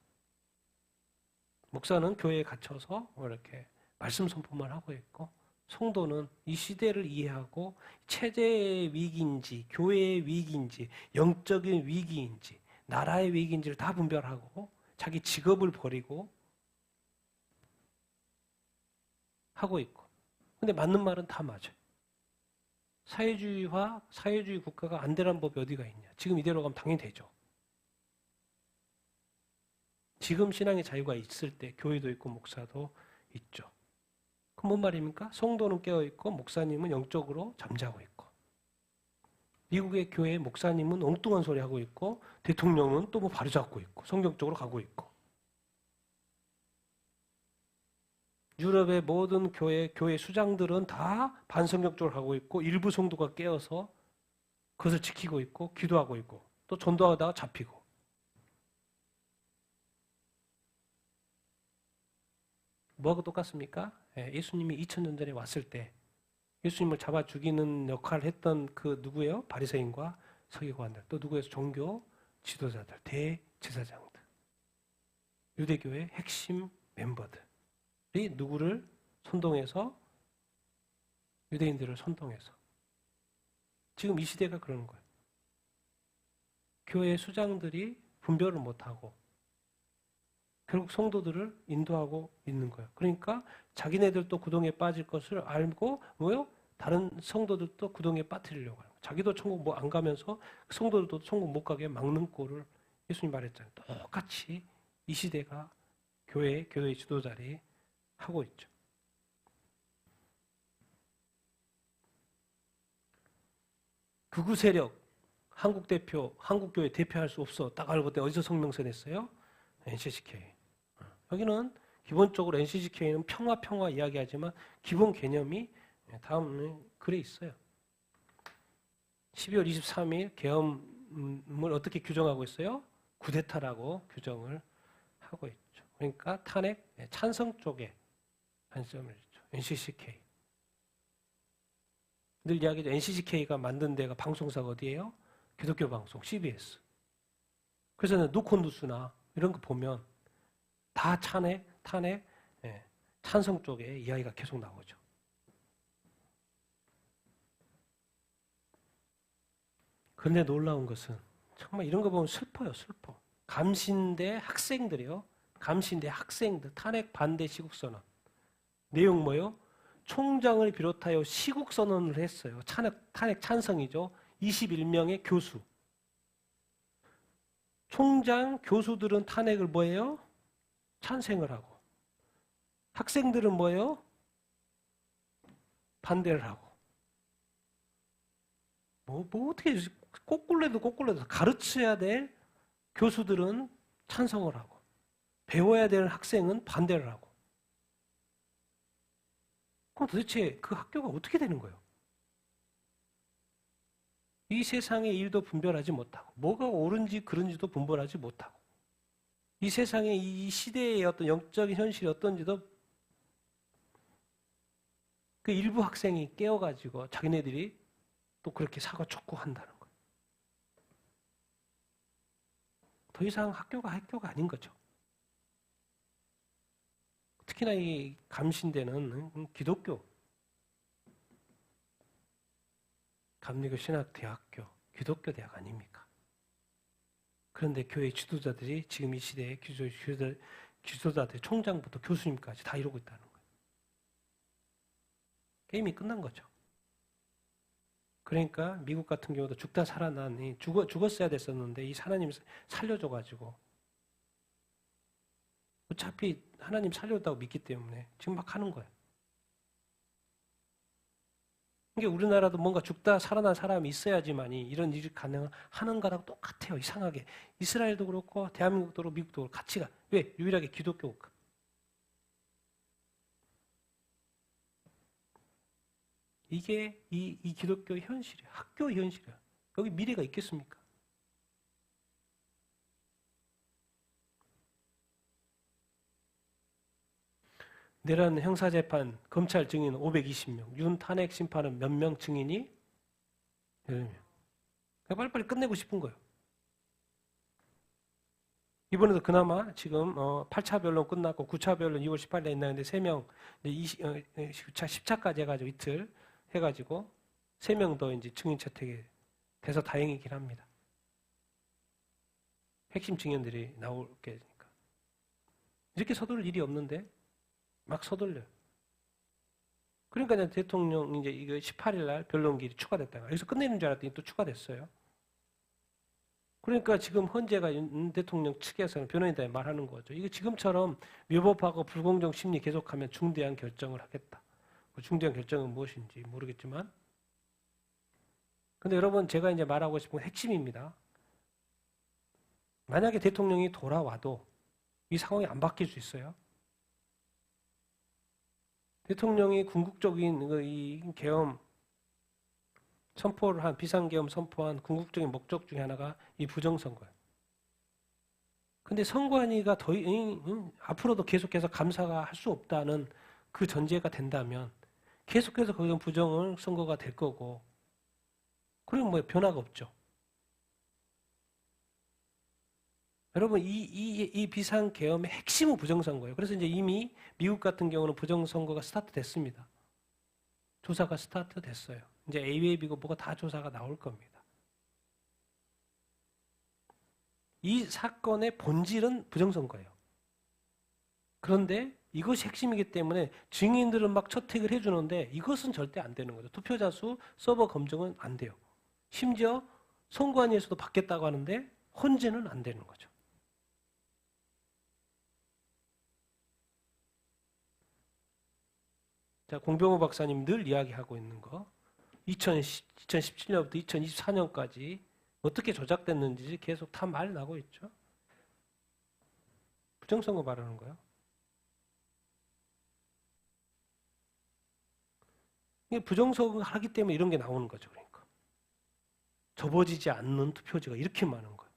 목사는 교회에 갇혀서 이렇게 말씀 선포만 하고 있고, 성도는 이 시대를 이해하고 체제의 위기인지 교회의 위기인지 영적인 위기인지 나라의 위기인지를 다 분별하고 자기 직업을 버리고 하고 있고. 근데 맞는 말은 다 맞아요. 사회주의 국가가 안 되라는 법이 어디가 있냐. 지금 이대로 가면 당연히 되죠. 지금 신앙의 자유가 있을 때 교회도 있고 목사도 있죠. 그럼 뭔 말입니까? 성도는 깨어있고 목사님은 영적으로 잠자고 있고, 미국의 교회 목사님은 엉뚱한 소리 하고 있고 대통령은 또 바로잡고 있고 성경적으로 가고 있고, 유럽의 모든 교회 수장들은 다 반성경적으로 하고 있고 일부 성도가 깨어서 그것을 지키고 있고 기도하고 있고 또 전도하다가 잡히고. 뭐하고 똑같습니까? 예수님이 2000년 전에 왔을 때 예수님을 잡아 죽이는 역할을 했던 그 누구예요? 바리새인과 서기관들, 또 누구예요? 종교 지도자들, 대제사장들, 유대교의 핵심 멤버들이 누구를 선동해서? 유대인들을 선동해서. 지금 이 시대가 그러는 거예요. 교회 수장들이 분별을 못하고 결국 성도들을 인도하고 있는 거예요. 그러니까 자기네들도 구덩이에 빠질 것을 알고 다른 성도들도 구덩이에 빠뜨리려고 하는 거예요. 자기도 천국 안 가면서 성도들도 천국 못 가게 막는 꼴을 예수님 말했잖아요. 똑같이 이 시대가 교회 지도자들이 하고 있죠. 극우 세력, 한국교회 대표할 수 없어. 딱 알고 때 어디서 성명서 냈어요? NCCK. 여기는 기본적으로 NCCK는 평화 이야기하지만 기본 개념이 다음 글에 있어요. 12월 23일 계엄을 어떻게 규정하고 있어요? 쿠데타라고 규정을 하고 있죠. 그러니까 탄핵, 찬성 쪽에 관점을 줬죠. NCCK. 늘 이야기죠. NCCK가 만든 데가 방송사가 어디예요? 기독교 방송, CBS. 그래서 누콘누스나 이런 거 보면 다 탄핵, 찬성 쪽에 이야기가 계속 나오죠. 그런데 놀라운 것은 정말 이런 거 보면 슬퍼요, 슬퍼. 감신대 학생들이요. 감신대 학생들 탄핵 반대 시국선언. 내용 뭐예요? 총장을 비롯하여 시국선언을 했어요. 탄핵 찬성이죠. 21명의 교수. 총장, 교수들은 탄핵을 뭐예요? 찬성을 하고. 학생들은 뭐예요? 반대를 하고. 어떻게 꼬꿀래도 가르쳐야 될 교수들은 찬성을 하고 배워야 될 학생은 반대를 하고. 그럼 도대체 그 학교가 어떻게 되는 거예요? 이 세상의 일도 분별하지 못하고 뭐가 옳은지 그른지도 분별하지 못하고 이 세상의 이 시대의 어떤 영적인 현실이 어떤지도 그 일부 학생이 깨어가지고 자기네들이 또 그렇게 사고 촉구한다는 거예요. 더 이상 학교가 아닌 거죠. 특히나 이 감신대는 기독교, 감리교 신학대학교, 기독교 대학 아닙니까? 그런데 교회 지도자들이 지금 이 시대의 지도자들, 총장부터 교수님까지 다 이러고 있다는 거예요. 게임이 끝난 거죠. 그러니까 미국 같은 경우도 죽다 살아나니 죽었어야 됐었는데 이 하나님 살려줘가지고 어차피 하나님 살려줬다고 믿기 때문에 지금 막 하는 거예요. 이게 우리나라도 뭔가 죽다 살아난 사람이 있어야지만이 이런 일이 가능하는 거랑 똑같아요. 이상하게. 이스라엘도 그렇고 대한민국도 그렇고 미국도 그렇고 같이 가. 왜? 유일하게 기독교가. 이게 이 기독교의 현실이에요. 학교의 현실이에요. 여기 미래가 있겠습니까? 내란 형사재판 검찰 증인 520명, 윤 탄핵 심판은 몇 명 증인이? 10명. 빨리빨리 끝내고 싶은 거예요. 이번에도 그나마 지금 8차 변론 끝났고 9차 변론 2월 18일에 있나는데 3명 10차까지 해가지고 이틀 해가지고 3명 더 이제 증인 채택이 돼서 다행이긴 합니다. 핵심 증인들이 나올게 되니까. 이렇게 서두를 일이 없는데 막 서둘려요. 그러니까 이제 대통령 이제 이거 18일 날 변론기일이 추가됐다. 여기서 끝내는 줄 알았더니 또 추가됐어요. 그러니까 지금 헌재가 윤 대통령 측에서는 변호인단에 말하는 거죠. 이거 지금처럼 위법하고 불공정 심리 계속하면 중대한 결정을 하겠다. 중대한 결정은 무엇인지 모르겠지만. 근데 여러분 제가 이제 말하고 싶은 건 핵심입니다. 만약에 대통령이 돌아와도 이 상황이 안 바뀔 수 있어요. 대통령이 궁극적인 이 계엄 선포를 한 비상계엄 선포한 궁극적인 목적 중에 하나가 이 부정선거예요. 근데 선관위가 앞으로도 계속해서 감사가 할 수 없다는 그 전제가 된다면 계속해서 거기는 부정 선거가 될 거고 그리고 뭐 변화가 없죠. 여러분 이 비상계엄의 핵심은 부정선거예요. 그래서 이제 이미 미국 같은 경우는 부정선거가 스타트 됐습니다. 조사가 스타트 됐어요. 이제 A웨이비고 뭐가 다 조사가 나올 겁니다. 이 사건의 본질은 부정선거예요. 그런데 이것이 핵심이기 때문에 증인들은 막 채택을 해주는데 이것은 절대 안 되는 거죠. 투표자 수, 서버 검증은 안 돼요. 심지어 선관위에서도 받겠다고 하는데 헌재는 안 되는 거죠. 자, 공병호 박사님 늘 이야기하고 있는 거 2017년부터 2024년까지 어떻게 조작됐는지 계속 다 말 나고 있죠. 부정선거 말하는 거예요. 이게 부정선거 하기 때문에 이런 게 나오는 거죠. 그러니까 접어지지 않는 투표지가 이렇게 많은 거예요.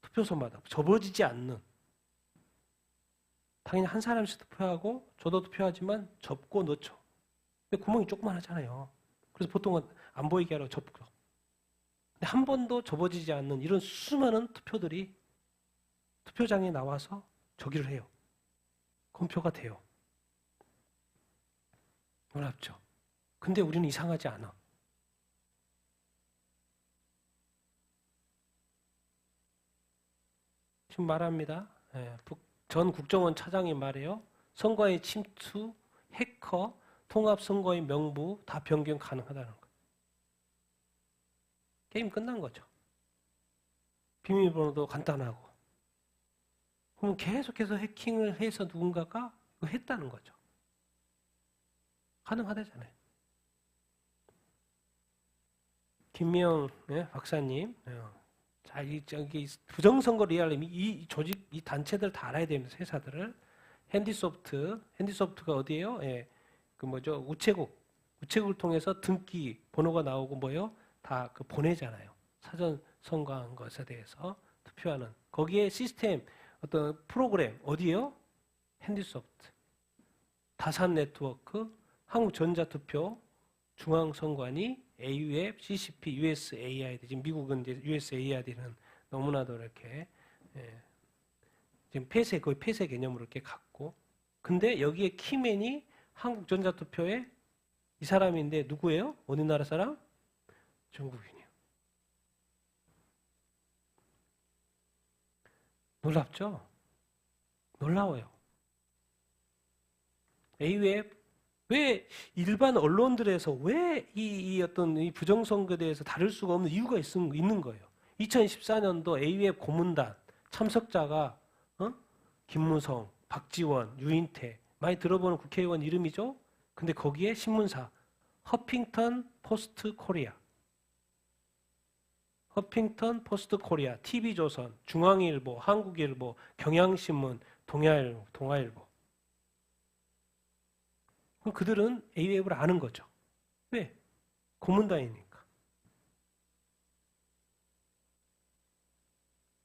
투표소마다 접어지지 않는. 당연히 한 사람씩 투표하고 저도 투표하지만 접고 넣죠. 근데 구멍이 조그만하잖아요. 그래서 보통은 안 보이게 하려고 접고. 근데 한 번도 접어지지 않는 이런 수많은 투표들이 투표장에 나와서 저기를 해요. 검표가 돼요. 놀랍죠? 근데 우리는 이상하지 않아. 지금 말합니다. 전 국정원 차장이 말해요. 선거의 침투, 해커, 통합선거의 명부 다 변경 가능하다는 거예요. 게임 끝난 거죠. 비밀번호도 간단하고. 그럼 계속해서 해킹을 해서 누군가가 이거 했다는 거죠. 가능하다잖아요. 김미영 박사님, 자, 저기 부정선거를 이해하려면 이 조직, 이 단체들 다 알아야 됩니다. 회사들을. 핸디소프트가 어디예요? 그 뭐죠? 우체국을 통해서 등기 번호가 나오고 뭐요? 다 그 보내잖아요. 사전 선거한 것에 대해서 투표하는 거기에 시스템 어떤 프로그램 어디예요? 핸디소프트, 다산네트워크, 한국전자투표, 중앙선관위, AUF, CCP, USAID 지금 미국은 이제 USAID는 너무나도 이렇게 지금 거의 폐쇄 개념으로 이렇게 갖고 근데 여기에 키맨이 한국전자투표에 이 사람인데 누구예요? 어느 나라 사람? 중국인이요. 놀랍죠? 놀라워요. AUF 왜 일반 언론들에서 왜 이 어떤 이 부정선거에 대해서 다룰 수가 없는 이유가 있는 거예요. 2014년도 AUF 고문단 참석자가 김무성, 박지원, 유인태 많이 들어보는 국회의원 이름이죠. 근데 거기에 신문사 허핑턴 포스트 코리아, TV조선, 중앙일보, 한국일보, 경향신문, 동아일보. 그럼 그들은 AUF를 아는 거죠. 왜? 고문단이니까.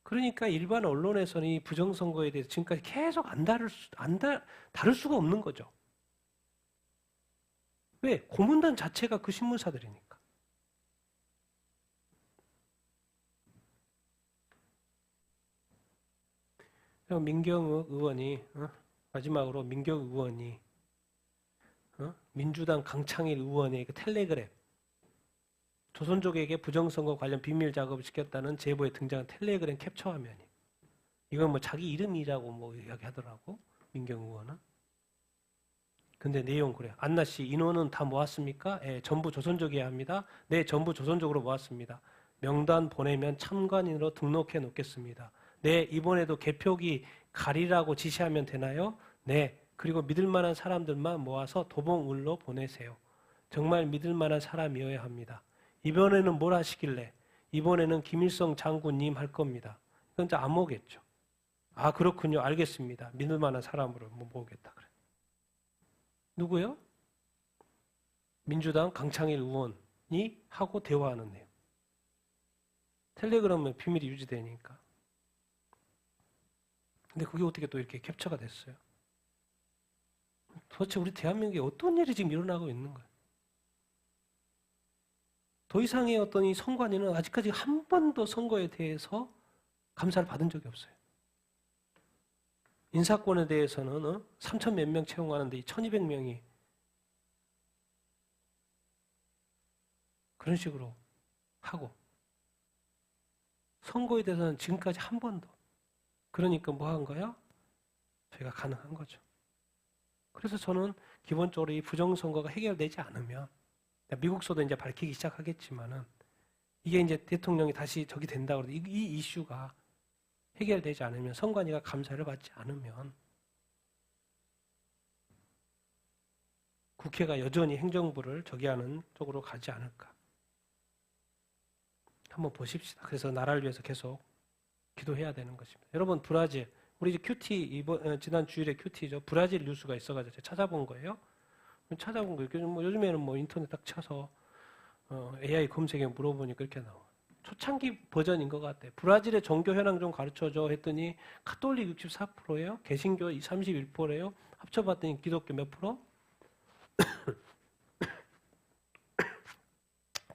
그러니까 일반 언론에서는 이 부정선거에 대해서 지금까지 계속 다룰 수가 없는 거죠. 왜? 고문단 자체가 그 신문사들이니까. 민경욱 의원이 마지막으로 민경욱 의원이 민주당 강창일 의원의 그 텔레그램 조선족에게 부정선거 관련 비밀 작업을 시켰다는 제보에 등장한 텔레그램 캡처 화면이 이건 뭐 자기 이름이라고 뭐 이야기하더라고 민경욱 의원은. 근데 내용 그래요. 안나 씨 인원은 다 모았습니까? 예, 전부 조선족이어야 합니다. 네, 전부 조선족으로 모았습니다. 명단 보내면 참관인으로 등록해 놓겠습니다. 네, 이번에도 개표기 가리라고 지시하면 되나요? 네, 그리고 믿을 만한 사람들만 모아서 도봉울로 보내세요. 정말 믿을 만한 사람이어야 합니다. 이번에는 뭘 하시길래? 이번에는 김일성 장군님 할 겁니다. 이건 이제 안 오겠죠. 아, 그렇군요. 알겠습니다. 믿을 만한 사람으로 모으겠다 그래. 누구요? 민주당 강창일 의원이 하고 대화하는 내용. 텔레그램은 비밀이 유지되니까. 근데 그게 어떻게 또 이렇게 캡처가 됐어요? 도대체 우리 대한민국에 어떤 일이 지금 일어나고 있는 거예요? 더 이상의 어떤 이 선관위는 아직까지 한 번도 선거에 대해서 감사를 받은 적이 없어요. 인사권에 대해서는 3천 몇 명 채용하는데 1,200명이 그런 식으로 하고 선거에 대해서는 지금까지 한 번도. 그러니까 뭐 한 거야? 저희가 가능한 거죠. 그래서 저는 기본적으로 이 부정선거가 해결되지 않으면 미국서도 이제 밝히기 시작하겠지만은 이게 이제 대통령이 다시 적이 된다고 해도 이 이슈가 해결되지 않으면 선관위가 감사를 받지 않으면 국회가 여전히 행정부를 저기하는 쪽으로 가지 않을까. 한번 보십시다. 그래서 나라를 위해서 계속 기도해야 되는 것입니다. 여러분 브라질 우리 이제 큐티 지난 주일에 큐티죠. 브라질 뉴스가 있어가지고 제가 찾아본 거예요. 찾아본 거 이렇게 뭐 요즘에는 뭐 인터넷 딱 쳐서 AI 검색에 물어보니까 이렇게 나와. 초창기 버전인 것 같아. 브라질의 종교 현황 좀 가르쳐줘 했더니 카톨릭 64%예요. 개신교 31%예요. 합쳐봤더니 기독교 몇 프로?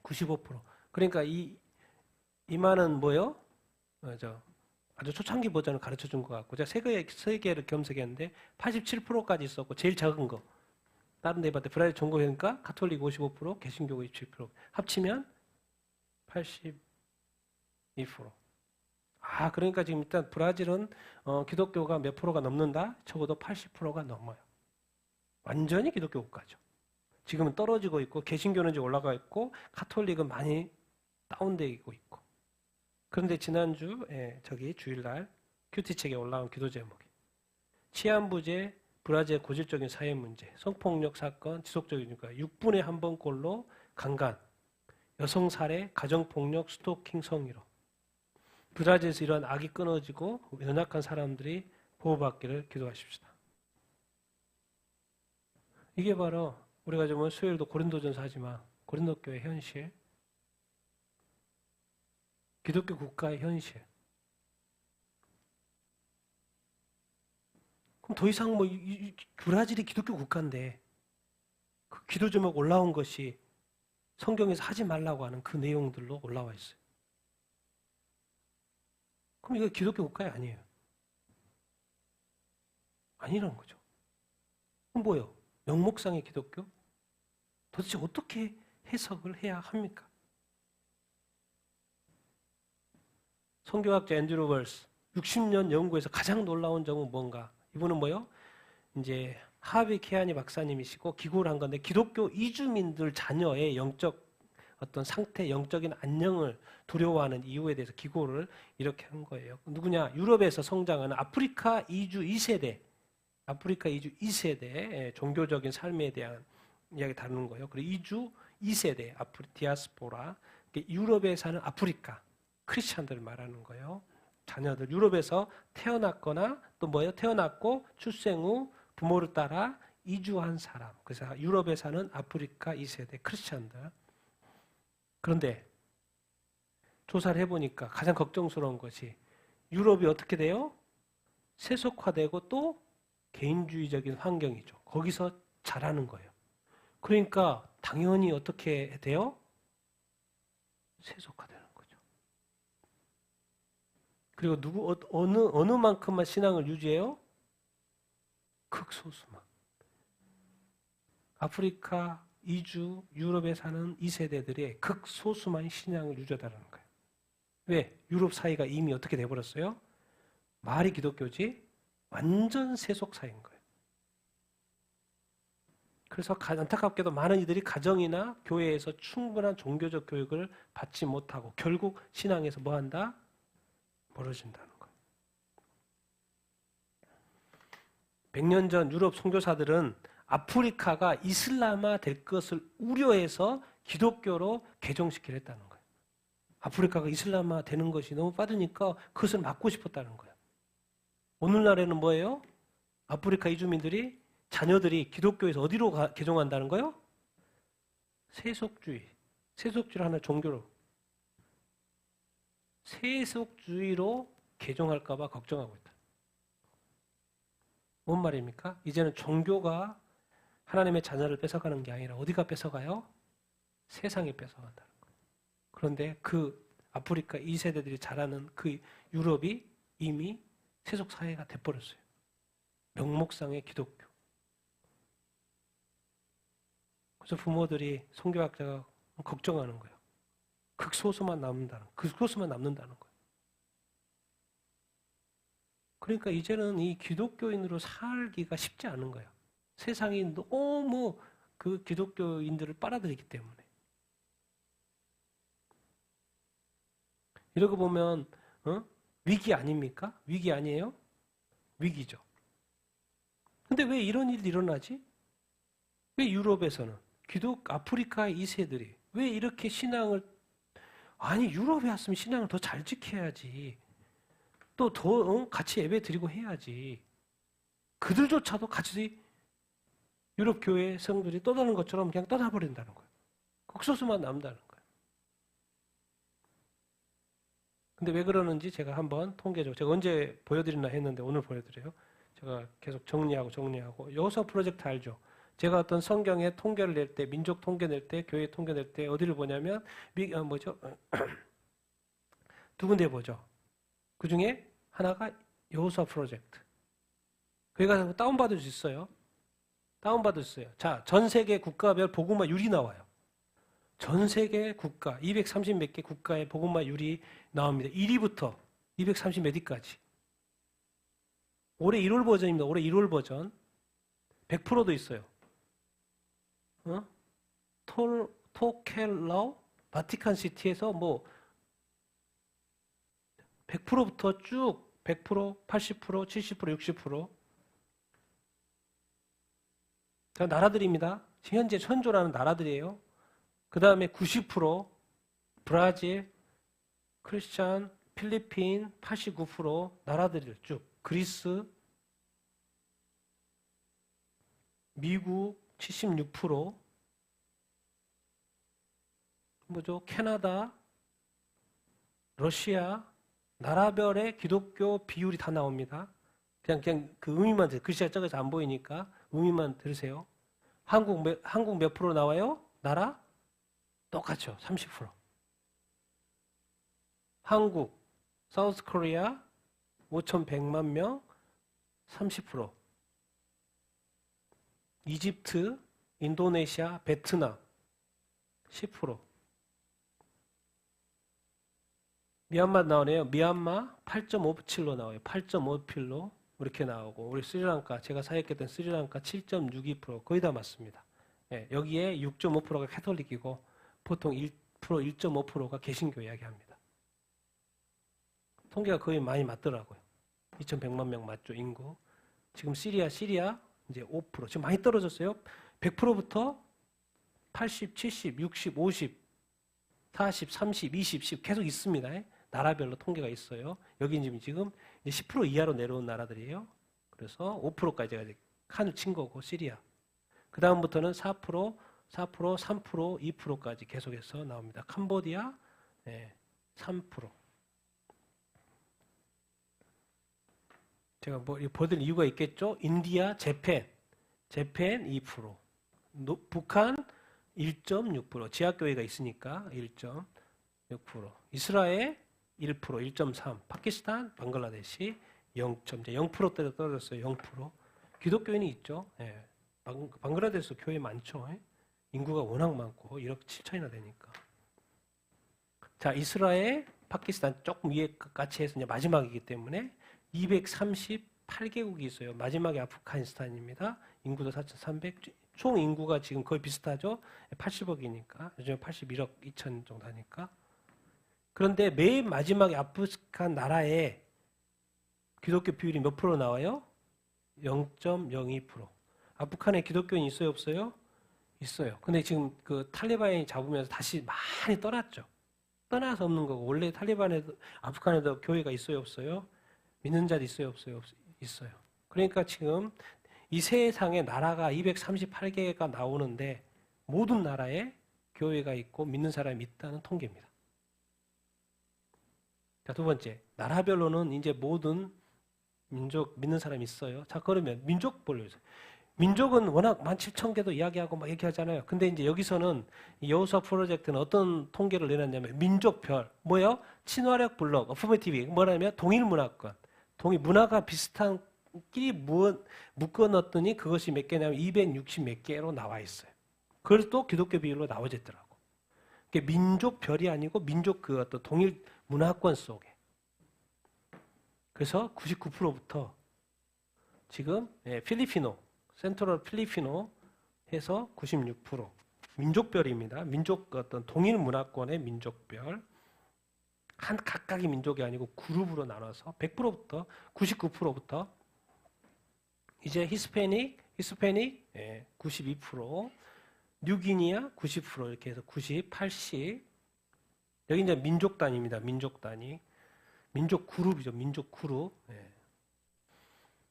95%. 그러니까 이 많은 뭐요? 아주 초창기 버전을 가르쳐 준 것 같고 제가 세 개를 검색했는데 87%까지 있었고 제일 작은 거. 다른 데 봤을 때 브라질 종교회니까 카톨릭 55%, 개신교 27%. 합치면 82%. 아, 그러니까 지금 일단 브라질은 기독교가 몇 프로가 넘는다? 적어도 80%가 넘어요. 완전히 기독교 국가죠. 지금은 떨어지고 있고 개신교는 이제 올라가 있고 카톨릭은 많이 다운되고 있고. 그런데 지난주 저기 주일날 큐티책에 올라온 기도 제목이 치안부재, 브라질의 고질적인 사회 문제, 성폭력 사건, 지속적이니까 6분에 한 번꼴로 강간, 여성 살해, 가정폭력, 스토킹, 성희롱. 브라질에서 이러한 악이 끊어지고 연약한 사람들이 보호받기를 기도하십시다. 이게 바로 우리가 좀 수요일도 고린도전서 하지만 고린도 교회 현실, 기독교 국가의 현실. 그럼 더 이상 뭐 브라질이 기독교 국가인데 그 기도 제목 올라온 것이 성경에서 하지 말라고 하는 그 내용들로 올라와 있어요. 그럼 이거 기독교 국가이 아니에요. 아니라는 거죠. 그럼 뭐예요? 명목상의 기독교? 도대체 어떻게 해석을 해야 합니까? 성경학자 앤드류 월스 60년 연구에서 가장 놀라운 점은 뭔가? 이분은 뭐요? 이제 하비 케아니 박사님이시고 기고를 한 건데 기독교 이주민들 자녀의 영적 어떤 상태, 영적인 안녕을 두려워하는 이유에 대해서 기고를 이렇게 한 거예요. 누구냐? 유럽에서 성장하는 아프리카 이주 2세대, 아프리카 이주 2세대 종교적인 삶에 대한 이야기 다루는 거예요. 그리고 이주 2세대, 디아스포라, 유럽에 사는 아프리카 크리스찬들을 말하는 거예요. 자녀들 유럽에서 태어났거나 또 뭐예요? 태어났고 출생 후 부모를 따라 이주한 사람. 그래서 유럽에 사는 아프리카 2세대 크리스찬들. 그런데 조사를 해보니까 가장 걱정스러운 것이 유럽이 어떻게 돼요? 세속화되고 또 개인주의적인 환경이죠. 거기서 자라는 거예요. 그러니까 당연히 어떻게 돼요? 세속화되는 거죠. 그리고 어느 만큼만 신앙을 유지해요? 극소수만. 아프리카, 이주, 유럽에 사는 2세대들의 극소수만 신앙을 유지하다는 거예요. 왜? 유럽 사회가 이미 어떻게 돼버렸어요? 말이 기독교지 완전 세속 사회인 거예요. 그래서 안타깝게도 많은 이들이 가정이나 교회에서 충분한 종교적 교육을 받지 못하고 결국 신앙에서 뭐한다? 멀어진다는 거예요. 100년 전 유럽 선교사들은 아프리카가 이슬람화 될 것을 우려해서 기독교로 개종시키려 했다는 거예요. 아프리카가 이슬람화 되는 것이 너무 빠르니까 그것을 막고 싶었다는 거예요. 오늘날에는 뭐예요? 아프리카 이주민들이 자녀들이 기독교에서 어디로 개종한다는 거예요? 세속주의. 세속주의를 하나 종교로. 세속주의로 개종할까 봐 걱정하고 있다. 뭔 말입니까? 이제는 종교가 하나님의 자녀를 뺏어가는 게 아니라 어디가 뺏어가요? 세상이 뺏어간다는 거예요. 그런데 그 아프리카 2세대들이 자라는 그 유럽이 이미 세속 사회가 돼버렸어요. 명목상의 기독교. 그래서 부모들이 선교학자가 걱정하는 거예요. 극소수만 남는다는 거예요. 그러니까 이제는 이 기독교인으로 살기가 쉽지 않은 거예요. 세상이 너무 그 기독교인들을 빨아들이기 때문에. 이러고 보면 위기 아닙니까? 위기 아니에요? 위기죠. 근데 왜 이런 일이 일어나지? 왜 유럽에서는 아프리카 2세들이 왜 이렇게 신앙을 아니 유럽에 왔으면 신앙을 더 잘 지켜야지. 또 더 같이 예배 드리고 해야지. 그들조차도 같이 유럽 교회 성들이 떠나는 것처럼 그냥 떠나버린다는 거예요. 극소수만 남다는 거예요. 근데 왜 그러는지 제가 한번 통계적으로 제가 언제 보여드리나 했는데 오늘 보여드려요. 제가 계속 정리하고 요서 프로젝트 알죠? 제가 어떤 성경의 통계를 낼 때, 민족 통계 낼 때, 교회 통계 낼 때 어디를 보냐면 두 군데 보죠. 그 중에 하나가 여호수아 프로젝트. 거기 가서 다운받을 수 있어요. 자, 전 세계 국가별 복음화율이 나와요. 전 세계 국가, 230 몇 개 국가의 복음화율이 나옵니다. 1위부터 230 몇 위까지. 올해 1월 버전입니다. 올해 1월 버전. 100%도 있어요. 토켈라우? 바티칸 시티에서 100%부터 쭉 100%, 80%, 70%, 60%. 나라들입니다. 현재 선조라는 나라들이에요. 그 다음에 90% 브라질, 크리스찬, 필리핀 89% 나라들을 쭉 그리스, 미국 76%, 캐나다, 러시아 나라별의 기독교 비율이 다 나옵니다. 그냥 그 의미만 들으세요. 글씨가 적어서 안 보이니까 의미만 들으세요. 한국 몇 프로 나와요? 나라? 똑같죠. 30%. 한국, 사우스 코리아 5,100만 명 30%. 이집트, 인도네시아, 베트남 10%. 미얀마 나오네요. 미얀마 8.57로 나와요. 8.57로 이렇게 나오고 우리 스리랑카 제가 사역했던 스리랑카 7.62% 거의 다 맞습니다. 예, 여기에 6.5%가 캐톨릭이고 보통 1%, 1.5%가 개신교 이야기합니다. 통계가 거의 많이 맞더라고요. 2,100만 명 맞죠, 인구. 지금 시리아 이제 5%. 지금 많이 떨어졌어요. 100%부터 80, 70, 60, 50, 40, 30, 20, 10 계속 있습니다. 나라별로 통계가 있어요. 여기 지금 이제 10% 이하로 내려온 나라들이에요. 그래서 5%까지 제가 칸을 친 거고 시리아. 그 다음부터는 4%, 3%, 2%까지 계속해서 나옵니다. 캄보디아 3%. 제가 보여드릴 이유가 있겠죠? 인디아, 재팬 2%. 북한 1.6%. 지하교회가 있으니까 1.6%. 이스라엘 1%, 1.3. 파키스탄, 방글라데시 0.0%대로 떨어졌어요. 0%. 기독교인이 있죠. 예. 방글라데시 교회 많죠. 예? 인구가 워낙 많고 1억 7천이나 되니까. 자, 이스라엘, 파키스탄 조금 위에 같이 해서 이제 마지막이기 때문에 238개국이 있어요. 마지막이 아프가니스탄입니다. 인구도 4,300. 총 인구가 지금 거의 비슷하죠. 80억이니까. 요즘 81억 2천 정도 하니까. 그런데 맨 마지막에 아프간 나라에 기독교 비율이 몇 프로 나와요? 0.02%. 아프간에 기독교인이 있어요, 없어요? 있어요. 근데 지금 그 탈리반이 잡으면서 다시 많이 떠났죠. 떠나서 없는 거고. 원래 탈리반에도, 아프간에도 교회가 있어요, 없어요? 믿는 자도 있어요, 없어요? 있어요. 그러니까 지금 이 세상에 나라가 238개가 나오는데 모든 나라에 교회가 있고 믿는 사람이 있다는 통계입니다. 자, 두 번째. 나라별로는 이제 모든 민족 믿는 사람이 있어요. 자, 그러면 민족별로 있어요. 민족은 워낙 17,000개도 이야기하고 막 얘기하잖아요. 근데 이제 여기서는 여호수아 프로젝트는 어떤 통계를 내놨냐면 민족별, 뭐예요? 친화력 블록, 어프머티브, 뭐냐면 동일 문화권. 동일 문화가 비슷한 끼리 묶어 넣었더니 그것이 몇 개냐면 260 몇 개로 나와 있어요. 그걸 또 기독교 비율로 나와졌더라고. 민족별이 아니고 민족 그 어떤 동일 문화권 속에. 그래서 99%부터 지금 필리피노, 센트럴 필리피노 해서 96%. 민족별입니다. 민족 어떤 동일 문화권의 민족별. 한 각각의 민족이 아니고 그룹으로 나눠서 100%부터 99%부터 이제 히스패닉 92%, 뉴기니아 90% 이렇게 해서 90, 80. 여기 이제 민족 단위입니다. 민족 단위. 민족 그룹이죠. 민족 그룹.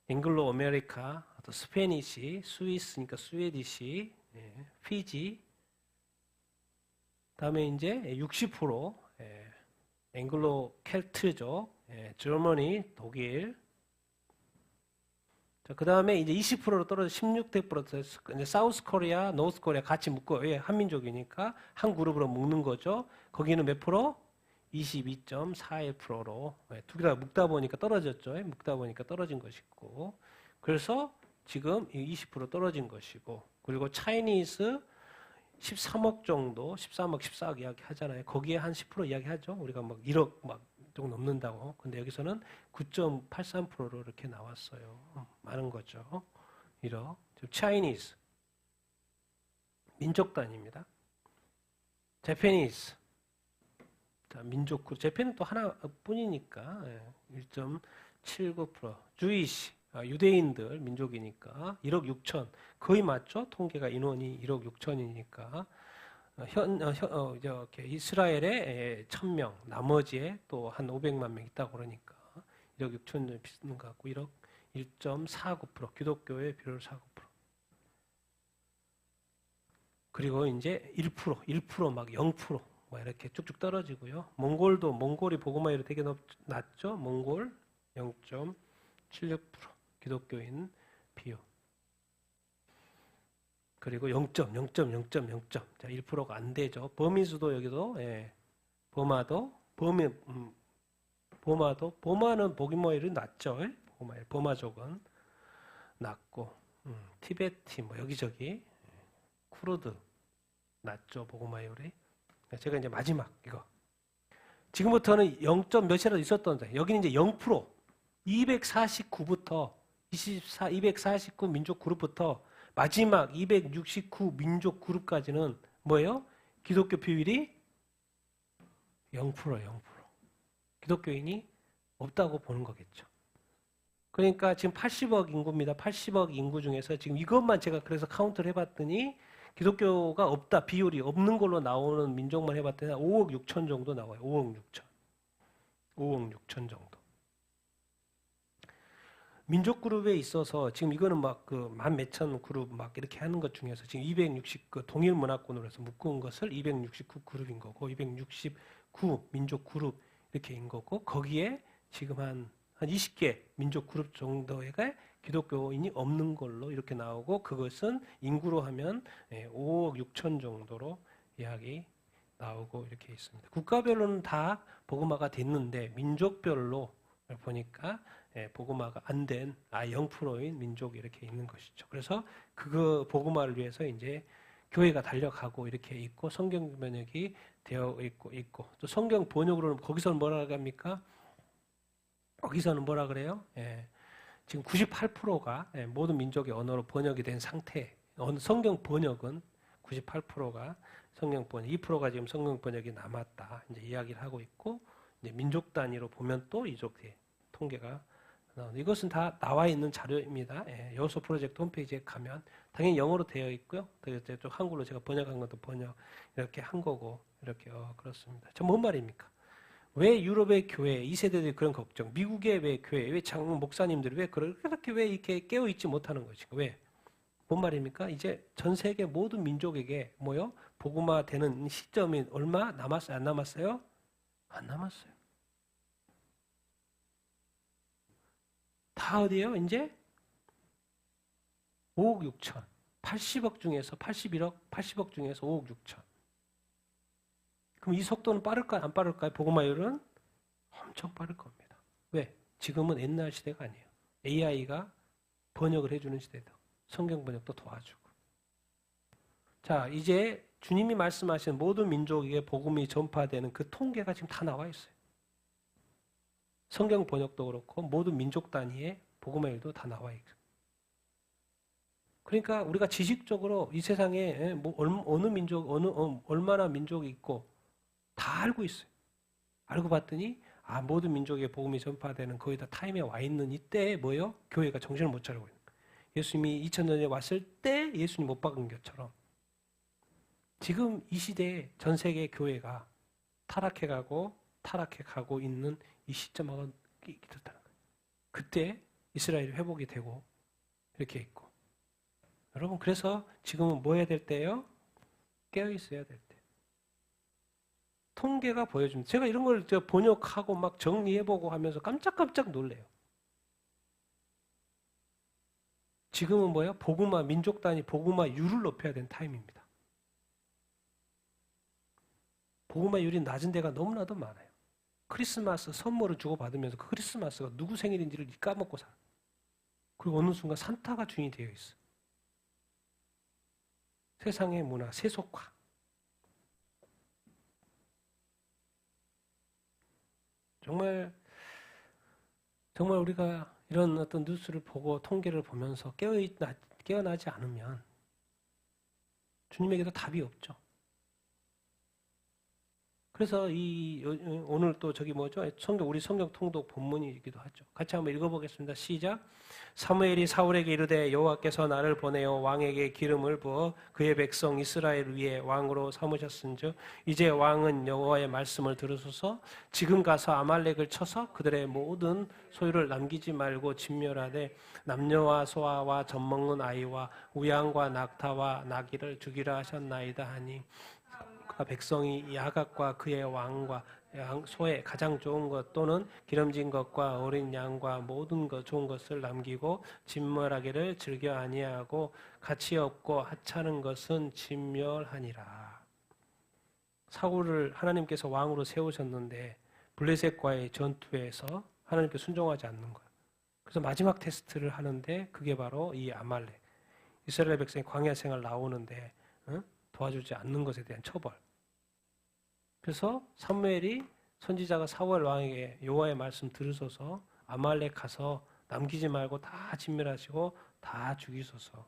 앵글로 아메리카, 또 스페니시, 스위스니까 스웨디시, 피지. 다음에 이제 60% 앵글로 켈트족, 저머니, 독일. 자, 그 다음에 이제 20%로 떨어져 16%, 사우스 코리아, 노스 코리아 같이 묶어요. 예, 한민족이니까 한 그룹으로 묶는 거죠. 거기는 몇 프로? 22.41%로 두 개 다 묶다 보니까 떨어졌죠. 묶다 보니까 떨어진 것이고, 그래서 지금 20% 떨어진 것이고, 그리고 차이니스 13억 정도, 13억, 14억 이야기 하잖아요. 거기에 한 10% 이야기하죠. 우리가 막 1억 막 좀 넘는다고. 근데 여기서는 9.83%로 이렇게 나왔어요. 많은 거죠. 1억. 차이니스 민족 단위입니다. 재패니스 자, 민족 그룹. 재팬은 또 하나뿐이니까 1.79%. 주이시 유대인들 민족이니까 1억 6천 거의 맞죠? 통계가 인원이 1억 6천이니까 이렇게 이스라엘에 1,000명 나머지에 또 한 500만 명 있다고 그러니까 1억 6천 비슷한 것 같고 1억 1.49% 기독교의 비율 49%. 그리고 이제 1%막 0%. 뭐 이렇게 쭉쭉 떨어지고요. 몽골이 복음화율이 되게 낮죠. 몽골 0.76% 기독교인 비율. 그리고 0.0.0.0. 자, 1%가 안 되죠. 버미수도 여기도 버마는 복음화율이 낮죠. 버마족은 낮고 티베티 뭐 여기저기 쿠르드 낮죠. 복음화율이. 제가 이제 마지막 이거 지금부터는 0. 몇이라도 있었던데 여기는 이제 0% 249부터 249 민족 그룹부터 마지막 269 민족 그룹까지는 뭐예요? 기독교 비율이 0%. 기독교인이 없다고 보는 거겠죠. 그러니까 지금 80억 인구입니다. 80억 인구 중에서 지금 이것만 제가 그래서 카운트를 해봤더니 기독교가 없다, 비율이 없는 걸로 나오는 민족만 해봤더니 5억 6천 정도 나와요. 5억 6천 정도. 민족 그룹에 있어서 지금 이거는 막 그 만 몇천 그룹 막 이렇게 하는 것 중에서 지금 260그 동일 문화권으로 해서 묶은 것을 269 그룹인 거고 269 민족 그룹 이렇게인 거고 거기에 지금 한 20개 민족 그룹 정도의 기독교인이 없는 걸로 이렇게 나오고 그것은 인구로 하면 5억 6천 정도로 이야기 나오고 이렇게 있습니다. 국가별로는 다 복음화가 됐는데 민족별로 보니까 복음화가 안 된 0%인 민족이 이렇게 있는 것이죠. 그래서 그 복음화를 위해서 이제 교회가 달려가고 이렇게 있고 성경 번역이 되어 있고 또 성경 번역으로는 거기서는 뭐라 합니까? 거기서는 뭐라 그래요? 지금 98%가 모든 민족의 언어로 번역이 된 상태. 성경 번역은 98%가 성경 번역, 2%가 지금 성경 번역이 남았다. 이제 이야기를 하고 있고 이제 민족 단위로 보면 또 이렇게 통계가 이것은 다 나와 있는 자료입니다. 여호수 프로젝트 홈페이지에 가면 당연히 영어로 되어 있고요. 또 한글로 제가 번역한 것도 번역 이렇게 한 거고 이렇게 그렇습니다. 저 뭔 말입니까? 왜 유럽의 교회 2세대들이 그런 걱정, 미국의 왜 교회, 왜 장 목사님들이 왜 그렇게 왜 이렇게 깨어 있지 못하는 것인가? 왜? 뭔 말입니까? 이제 전 세계 모든 민족에게 뭐요? 복음화 되는 시점이 얼마 남았어요? 안 남았어요? 안 남았어요. 다 어디에요? 이제 5억 6천. 80억 중에서 81억, 80억 중에서 5억 6천. 그럼 이 속도는 빠를까요? 안 빠를까요? 복음화율은 엄청 빠를 겁니다. 왜? 지금은 옛날 시대가 아니에요. AI가 번역을 해주는 시대다. 성경 번역도 도와주고. 자, 이제 주님이 말씀하신 모든 민족에게 복음이 전파되는 그 통계가 지금 다 나와 있어요. 성경 번역도 그렇고 모든 민족 단위의 복음화율도 다 나와 있어요. 그러니까 우리가 지식적으로 이 세상에 어느 민족, 얼마나 민족이 있고 다 알고 있어요. 알고 봤더니 모든 민족의 복음이 전파되는 거의 다 타임에 와 있는 이때에 뭐예요? 교회가 정신을 못 차리고 있는 거예요. 예수님이 2000년에 왔을 때 예수님 못 박은 것처럼 지금 이 시대에 전 세계 교회가 타락해가고 있는 이 시점하고 있었다는 거예요. 그때 이스라엘이 회복이 되고 이렇게 있고 여러분 그래서 지금은 뭐 해야 될 때예요? 깨어 있어야 될 때. 통계가 보여줍니다. 제가 이런 걸 번역하고 막 정리해보고 하면서 깜짝깜짝 놀래요. 지금은 뭐예요? 복음화, 민족 단위 복음화율을 높여야 되는 타임입니다. 복음화율이 낮은 데가 너무나도 많아요. 크리스마스 선물을 주고받으면서 그 크리스마스가 누구 생일인지를 까먹고 살아. 그리고 어느 순간 산타가 주인이 되어 있어. 세상의 문화, 세속화. 정말 우리가 이런 어떤 뉴스를 보고 통계를 보면서 깨어나지 않으면 주님에게도 답이 없죠. 그래서 오늘 또 우리 성경 통독 본문이기도 하죠. 같이 한번 읽어보겠습니다. 시작. 사무엘이 사울에게 이르되 여호와께서 나를 보내어 왕에게 기름을 부어 그의 백성 이스라엘 위에 왕으로 삼으셨은즉 이제 왕은 여호와의 말씀을 들으소서. 지금 가서 아말렉을 쳐서 그들의 모든 소유를 남기지 말고 진멸하되 남녀와 소아와 젖먹는 아이와 우양과 낙타와 나귀를 죽이라 하셨나이다 하니 백성이 야각과 그의 왕과 소의 가장 좋은 것 또는 기름진 것과 어린 양과 모든 것 좋은 것을 남기고 진멸하기를 즐겨 아니하고 가치 없고 하찮은 것은 진멸하니라. 사울을 하나님께서 왕으로 세우셨는데 블레셋과의 전투에서 하나님께 순종하지 않는 거예요. 그래서 마지막 테스트를 하는데 그게 바로 이 아말렉. 이스라엘 백성이 광야 생활 나오는데 도와주지 않는 것에 대한 처벌. 그래서 사무엘이 선지자가 사울 왕에게 여호와의 말씀 들으소서 아말렉 가서 남기지 말고 다 진멸하시고 다 죽이소서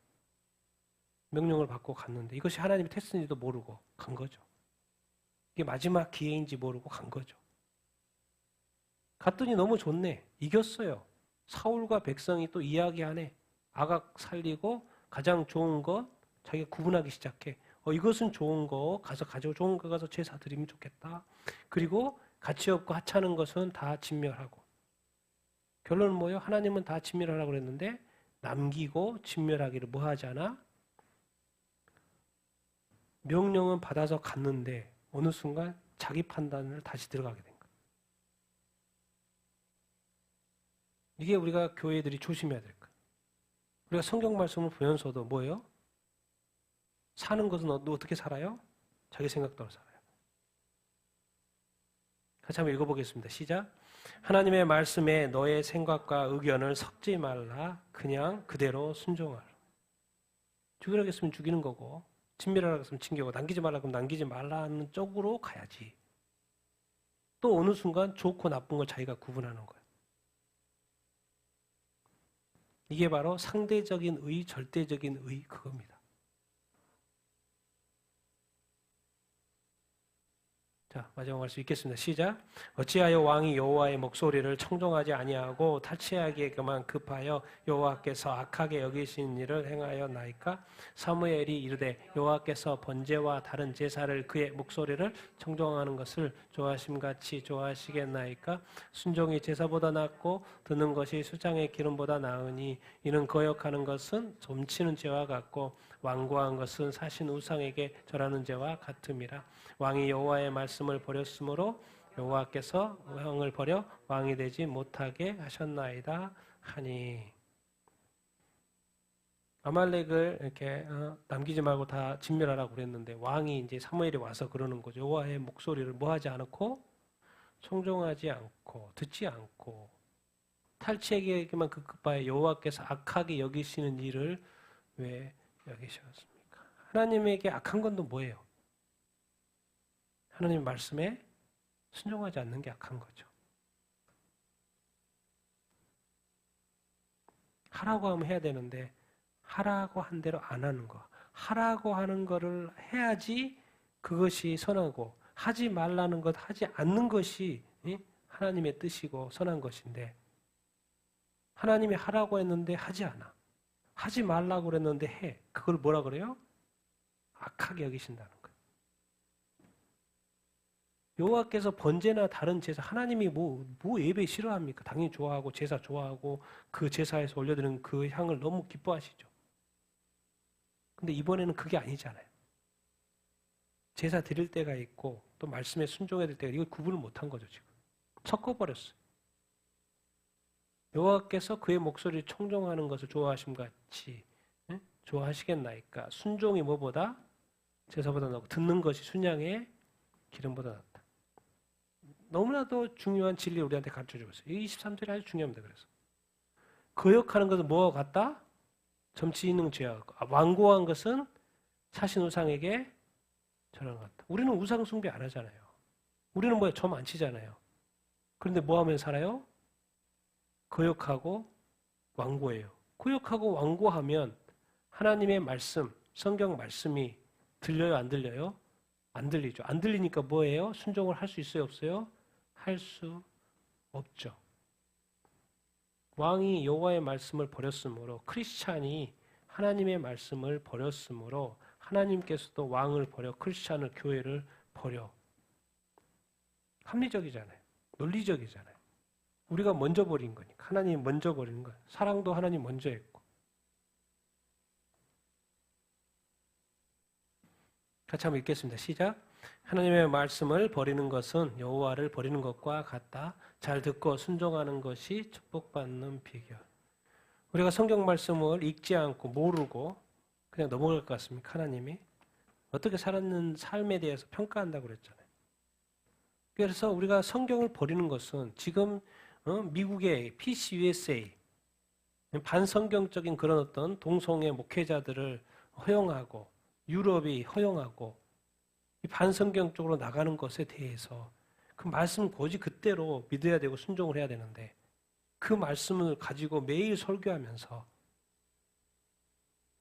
명령을 받고 갔는데 이것이 하나님의 테스트인지도 모르고 간 거죠. 이게 마지막 기회인지 모르고 간 거죠. 갔더니 너무 좋네. 이겼어요. 사울과 백성이 또 이야기하네. 아각 살리고 가장 좋은 것 자기가 구분하기 시작해. 이것은 좋은 거 가서 가지고 좋은 거 가서 제사 드리면 좋겠다. 그리고 가치 없고 하찮은 것은 다 진멸하고. 결론은 뭐예요? 하나님은 다 진멸하라고 그랬는데 남기고 진멸하기를 뭐 하잖아? 명령은 받아서 갔는데 어느 순간 자기 판단을 다시 들어가게 된 거예요. 이게 우리가 교회들이 조심해야 될 거예요. 우리가 성경 말씀을 보면서도 뭐예요? 사는 것은 어떻게 살아요? 자기 생각대로 살아요. 같이 한번 읽어보겠습니다. 시작. 하나님의 말씀에 너의 생각과 의견을 섞지 말라. 그냥 그대로 순종하라. 죽이라고 했으면 죽이는 거고, 친밀하라고 했으면 친교고, 남기지 말라고 하면 남기지 말라는 쪽으로 가야지. 또 어느 순간 좋고 나쁜 걸 자기가 구분하는 거예요. 이게 바로 상대적인 의, 절대적인 의, 그겁니다. 자, 마지막 말씀 읽겠습니다. 시작. 어찌하여 왕이 여호와의 목소리를 청종하지 아니하고 탈취하기에만 급하여 여호와께서 악하게 여기신 일을 행하였나이까? 사무엘이 이르되 여호와께서 번제와 다른 제사를 그의 목소리를 청종하는 것을 좋아하심같이 좋아하시겠나이까? 순종이 제사보다 낫고 듣는 것이 수장의 기름보다 나으니 이는 거역하는 것은 점치는 죄와 같고 완고한 것은 사신 우상에게 절하는 죄와 같음이라. 왕이 여호와의 말씀을 버렸으므로 여호와께서 왕을 버려 왕이 되지 못하게 하셨나이다 하니. 아말렉을 이렇게 남기지 말고 다 진멸하라고 그랬는데 왕이 이제 사무엘이 와서 그러는 거죠. 여호와의 목소리를 뭐 하지 않고 청종하지 않고 듣지 않고 탈취에게만 급급하여 여호와께서 악하게 여기시는 일을 왜 여기셨습니까? 하나님에게 악한 건 또 뭐예요? 하나님 말씀에 순종하지 않는 게 악한 거죠. 하라고 하면 해야 되는데 하라고 한 대로 안 하는 거. 하라고 하는 거를 해야지 그것이 선하고 하지 말라는 것 하지 않는 것이 하나님의 뜻이고 선한 것인데 하나님이 하라고 했는데 하지 않아. 하지 말라고 그랬는데 해. 그걸 뭐라 그래요? 악하게 여기신다는 거예요. 여호와께서 번제나 다른 제사, 하나님이 뭐 예배 싫어합니까? 당연히 좋아하고 제사 좋아하고 그 제사에서 올려드리는 그 향을 너무 기뻐하시죠. 근데 이번에는 그게 아니잖아요. 제사 드릴 때가 있고 또 말씀에 순종해야 될 때가 이걸 구분을 못한 거죠. 지금 섞어버렸어요. 여호와께서 그의 목소리를 청종하는 것을 좋아하심같이 좋아하시겠나이까? 순종이 뭐보다? 제사보다 낫고 듣는 것이 순양의 기름보다 낫다. 너무나도 중요한 진리를 우리한테 가르쳐주고 있어요. 이 23절이 아주 중요합니다. 그래서 거역하는 것은 뭐와 같다? 점치 있는 죄와 같고 완고한 것은 사신 우상에게 절하는 것 같다. 우리는 우상 숭배 안 하잖아요. 우리는 뭐야? 점 안 치잖아요. 그런데 뭐 하면 살아요? 거역하고 완고해요. 거역하고 완고하면 하나님의 말씀, 성경 말씀이 들려요? 안 들려요? 안 들리죠. 안 들리니까 뭐예요? 순종을 할 수 있어요? 없어요? 할 수 없죠. 왕이 여호와의 말씀을 버렸으므로 크리스찬이 하나님의 말씀을 버렸으므로 하나님께서도 왕을 버려 크리스찬을 교회를 버려. 합리적이잖아요. 논리적이잖아요. 우리가 먼저 버린 거니까. 하나님이 먼저 버리는 거예요. 사랑도 하나님 먼저 했고. 같이 한번 읽겠습니다. 시작. 하나님의 말씀을 버리는 것은 여호와를 버리는 것과 같다. 잘 듣고 순종하는 것이 축복받는 비결. 우리가 성경 말씀을 읽지 않고 모르고 그냥 넘어갈 것 같습니까? 하나님이 어떻게 살았는 삶에 대해서 평가한다고 그랬잖아요. 그래서 우리가 성경을 버리는 것은 지금 미국의 PCUSA 반성경적인 그런 어떤 동성애 목회자들을 허용하고 유럽이 허용하고 이 반성경 쪽으로 나가는 것에 대해서 그 말씀 고지 그대로 믿어야 되고 순종을 해야 되는데 그 말씀을 가지고 매일 설교하면서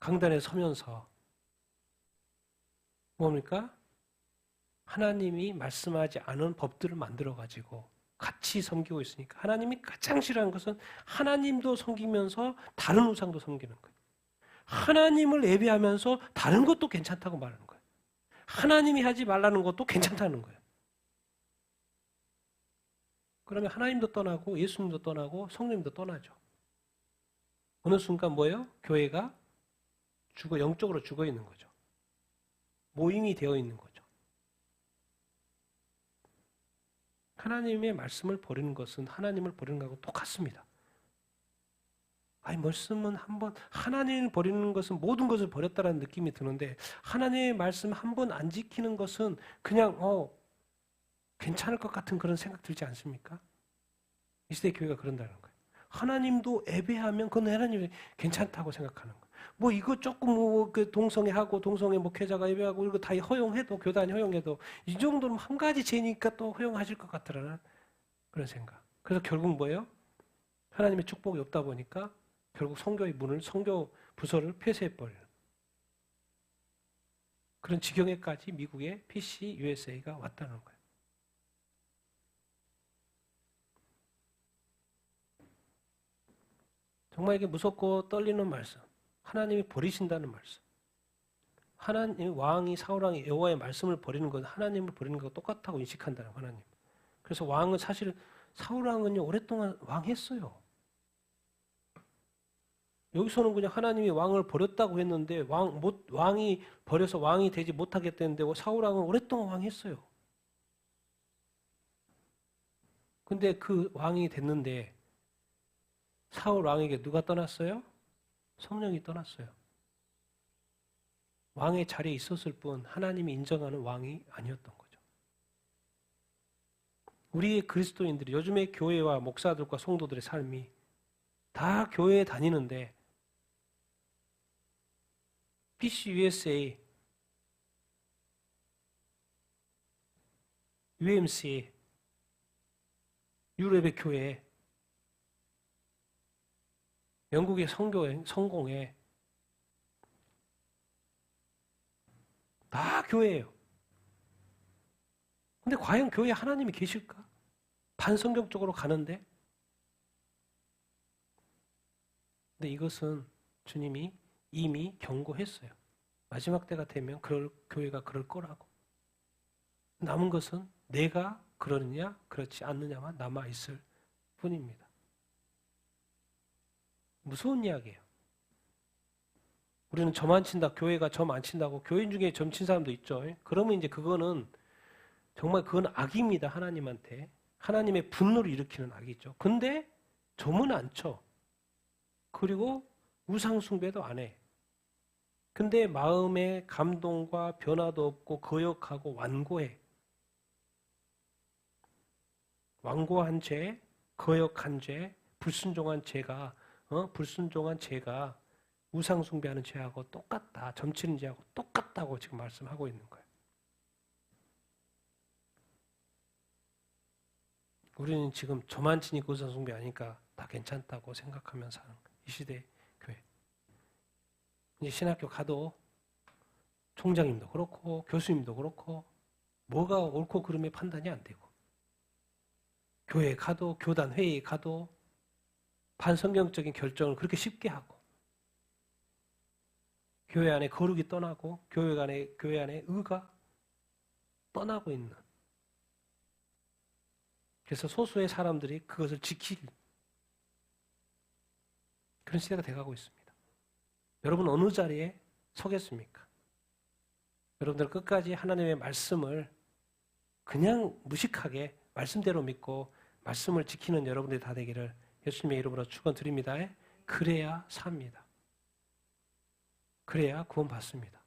강단에 서면서 뭡니까? 하나님이 말씀하지 않은 법들을 만들어가지고 같이 섬기고 있으니까 하나님이 가장 싫어하는 것은 하나님도 섬기면서 다른 우상도 섬기는 거예요. 하나님을 예배하면서 다른 것도 괜찮다고 말하는 거예요. 하나님이 하지 말라는 것도 괜찮다는 거예요. 그러면 하나님도 떠나고 예수님도 떠나고 성령님도 떠나죠. 어느 순간 뭐예요? 교회가 영적으로 죽어 있는 거죠. 모임이 되어 있는 거죠. 하나님의 말씀을 버리는 것은 하나님을 버리는 것하고 똑같습니다. 말씀은 한번 하나님을 버리는 것은 모든 것을 버렸다라는 느낌이 드는데 하나님의 말씀 한 번 안 지키는 것은 그냥 괜찮을 것 같은 그런 생각 들지 않습니까? 이 시대 교회가 그런다는 거예요. 하나님도 예배하면 그건 하나님이 괜찮다고 생각하는 거예요. 뭐 이거 조금 그 동성애하고 동성애 목회자가 예배하고 이거 다 허용해도 교단이 허용해도 이 정도는 한 가지 죄니까 또 허용하실 것 같더라는 그런 생각. 그래서 결국 뭐예요? 하나님의 축복이 없다 보니까 결국 성교의 문을 성교 부서를 폐쇄해버려요. 그런 지경에까지 미국의 PC USA가 왔다는 거예요. 정말 이게 무섭고 떨리는 말씀. 하나님이 버리신다는 말씀. 하나님 왕이 사울 왕이 여호와의 말씀을 버리는 건 하나님을 버리는 것과 똑같다고 인식한다는 하나님. 그래서 왕은 사실 사울 왕은요 오랫동안 왕했어요. 여기서는 그냥 하나님이 왕을 버렸다고 했는데 왕이 버려서 왕이 되지 못하겠다는데 사울 왕은 오랫동안 왕했어요. 근데 그 왕이 됐는데 사울 왕에게 누가 떠났어요? 성령이 떠났어요. 왕의 자리에 있었을 뿐 하나님이 인정하는 왕이 아니었던 거죠. 우리 그리스도인들이 요즘의 교회와 목사들과 성도들의 삶이 다 교회에 다니는데 PC USA, UMC, 유럽의 교회, 영국의 성공회 다 교회예요. 근데 과연 교회에 하나님이 계실까? 반성경적으로 가는데? 근데 이것은 주님이 이미 경고했어요. 마지막 때가 되면 교회가 그럴 거라고. 남은 것은 내가 그러느냐 그렇지 않느냐만 남아있을 뿐입니다. 무서운 이야기예요. 우리는 점 안 친다, 교회가 점 안 친다고 교인 중에 점 친 사람도 있죠. 그러면 이제 그거는 정말 그건 악입니다. 하나님한테. 하나님의 분노를 일으키는 악이죠. 근데 점은 안 쳐. 그리고 우상 숭배도 안 해. 근데 마음에 감동과 변화도 없고 거역하고 완고해. 완고한 죄, 거역한 죄, 불순종한 죄가 우상 숭배하는 죄하고 똑같다. 점치는 죄하고 똑같다고 지금 말씀하고 있는 거예요. 우리는 지금 저만 치니까 우상 숭배 아니까 다 괜찮다고 생각하면서 사는 거예요. 이 시대 교회. 이제 신학교 가도 총장님도 그렇고 교수님도 그렇고 뭐가 옳고 그름의 판단이 안 되고 교회에 가도 교단 회의에 가도 반성경적인 결정을 그렇게 쉽게 하고 교회 안에 거룩이 떠나고 교회 안에 의가 떠나고 있는 그래서 소수의 사람들이 그것을 지킬 그런 시대가 돼가고 있습니다. 여러분 어느 자리에 서겠습니까? 여러분들 끝까지 하나님의 말씀을 그냥 무식하게 말씀대로 믿고 말씀을 지키는 여러분들이 다 되기를 예수님의 이름으로 축원드립니다. 그래야 삽니다. 그래야 구원받습니다.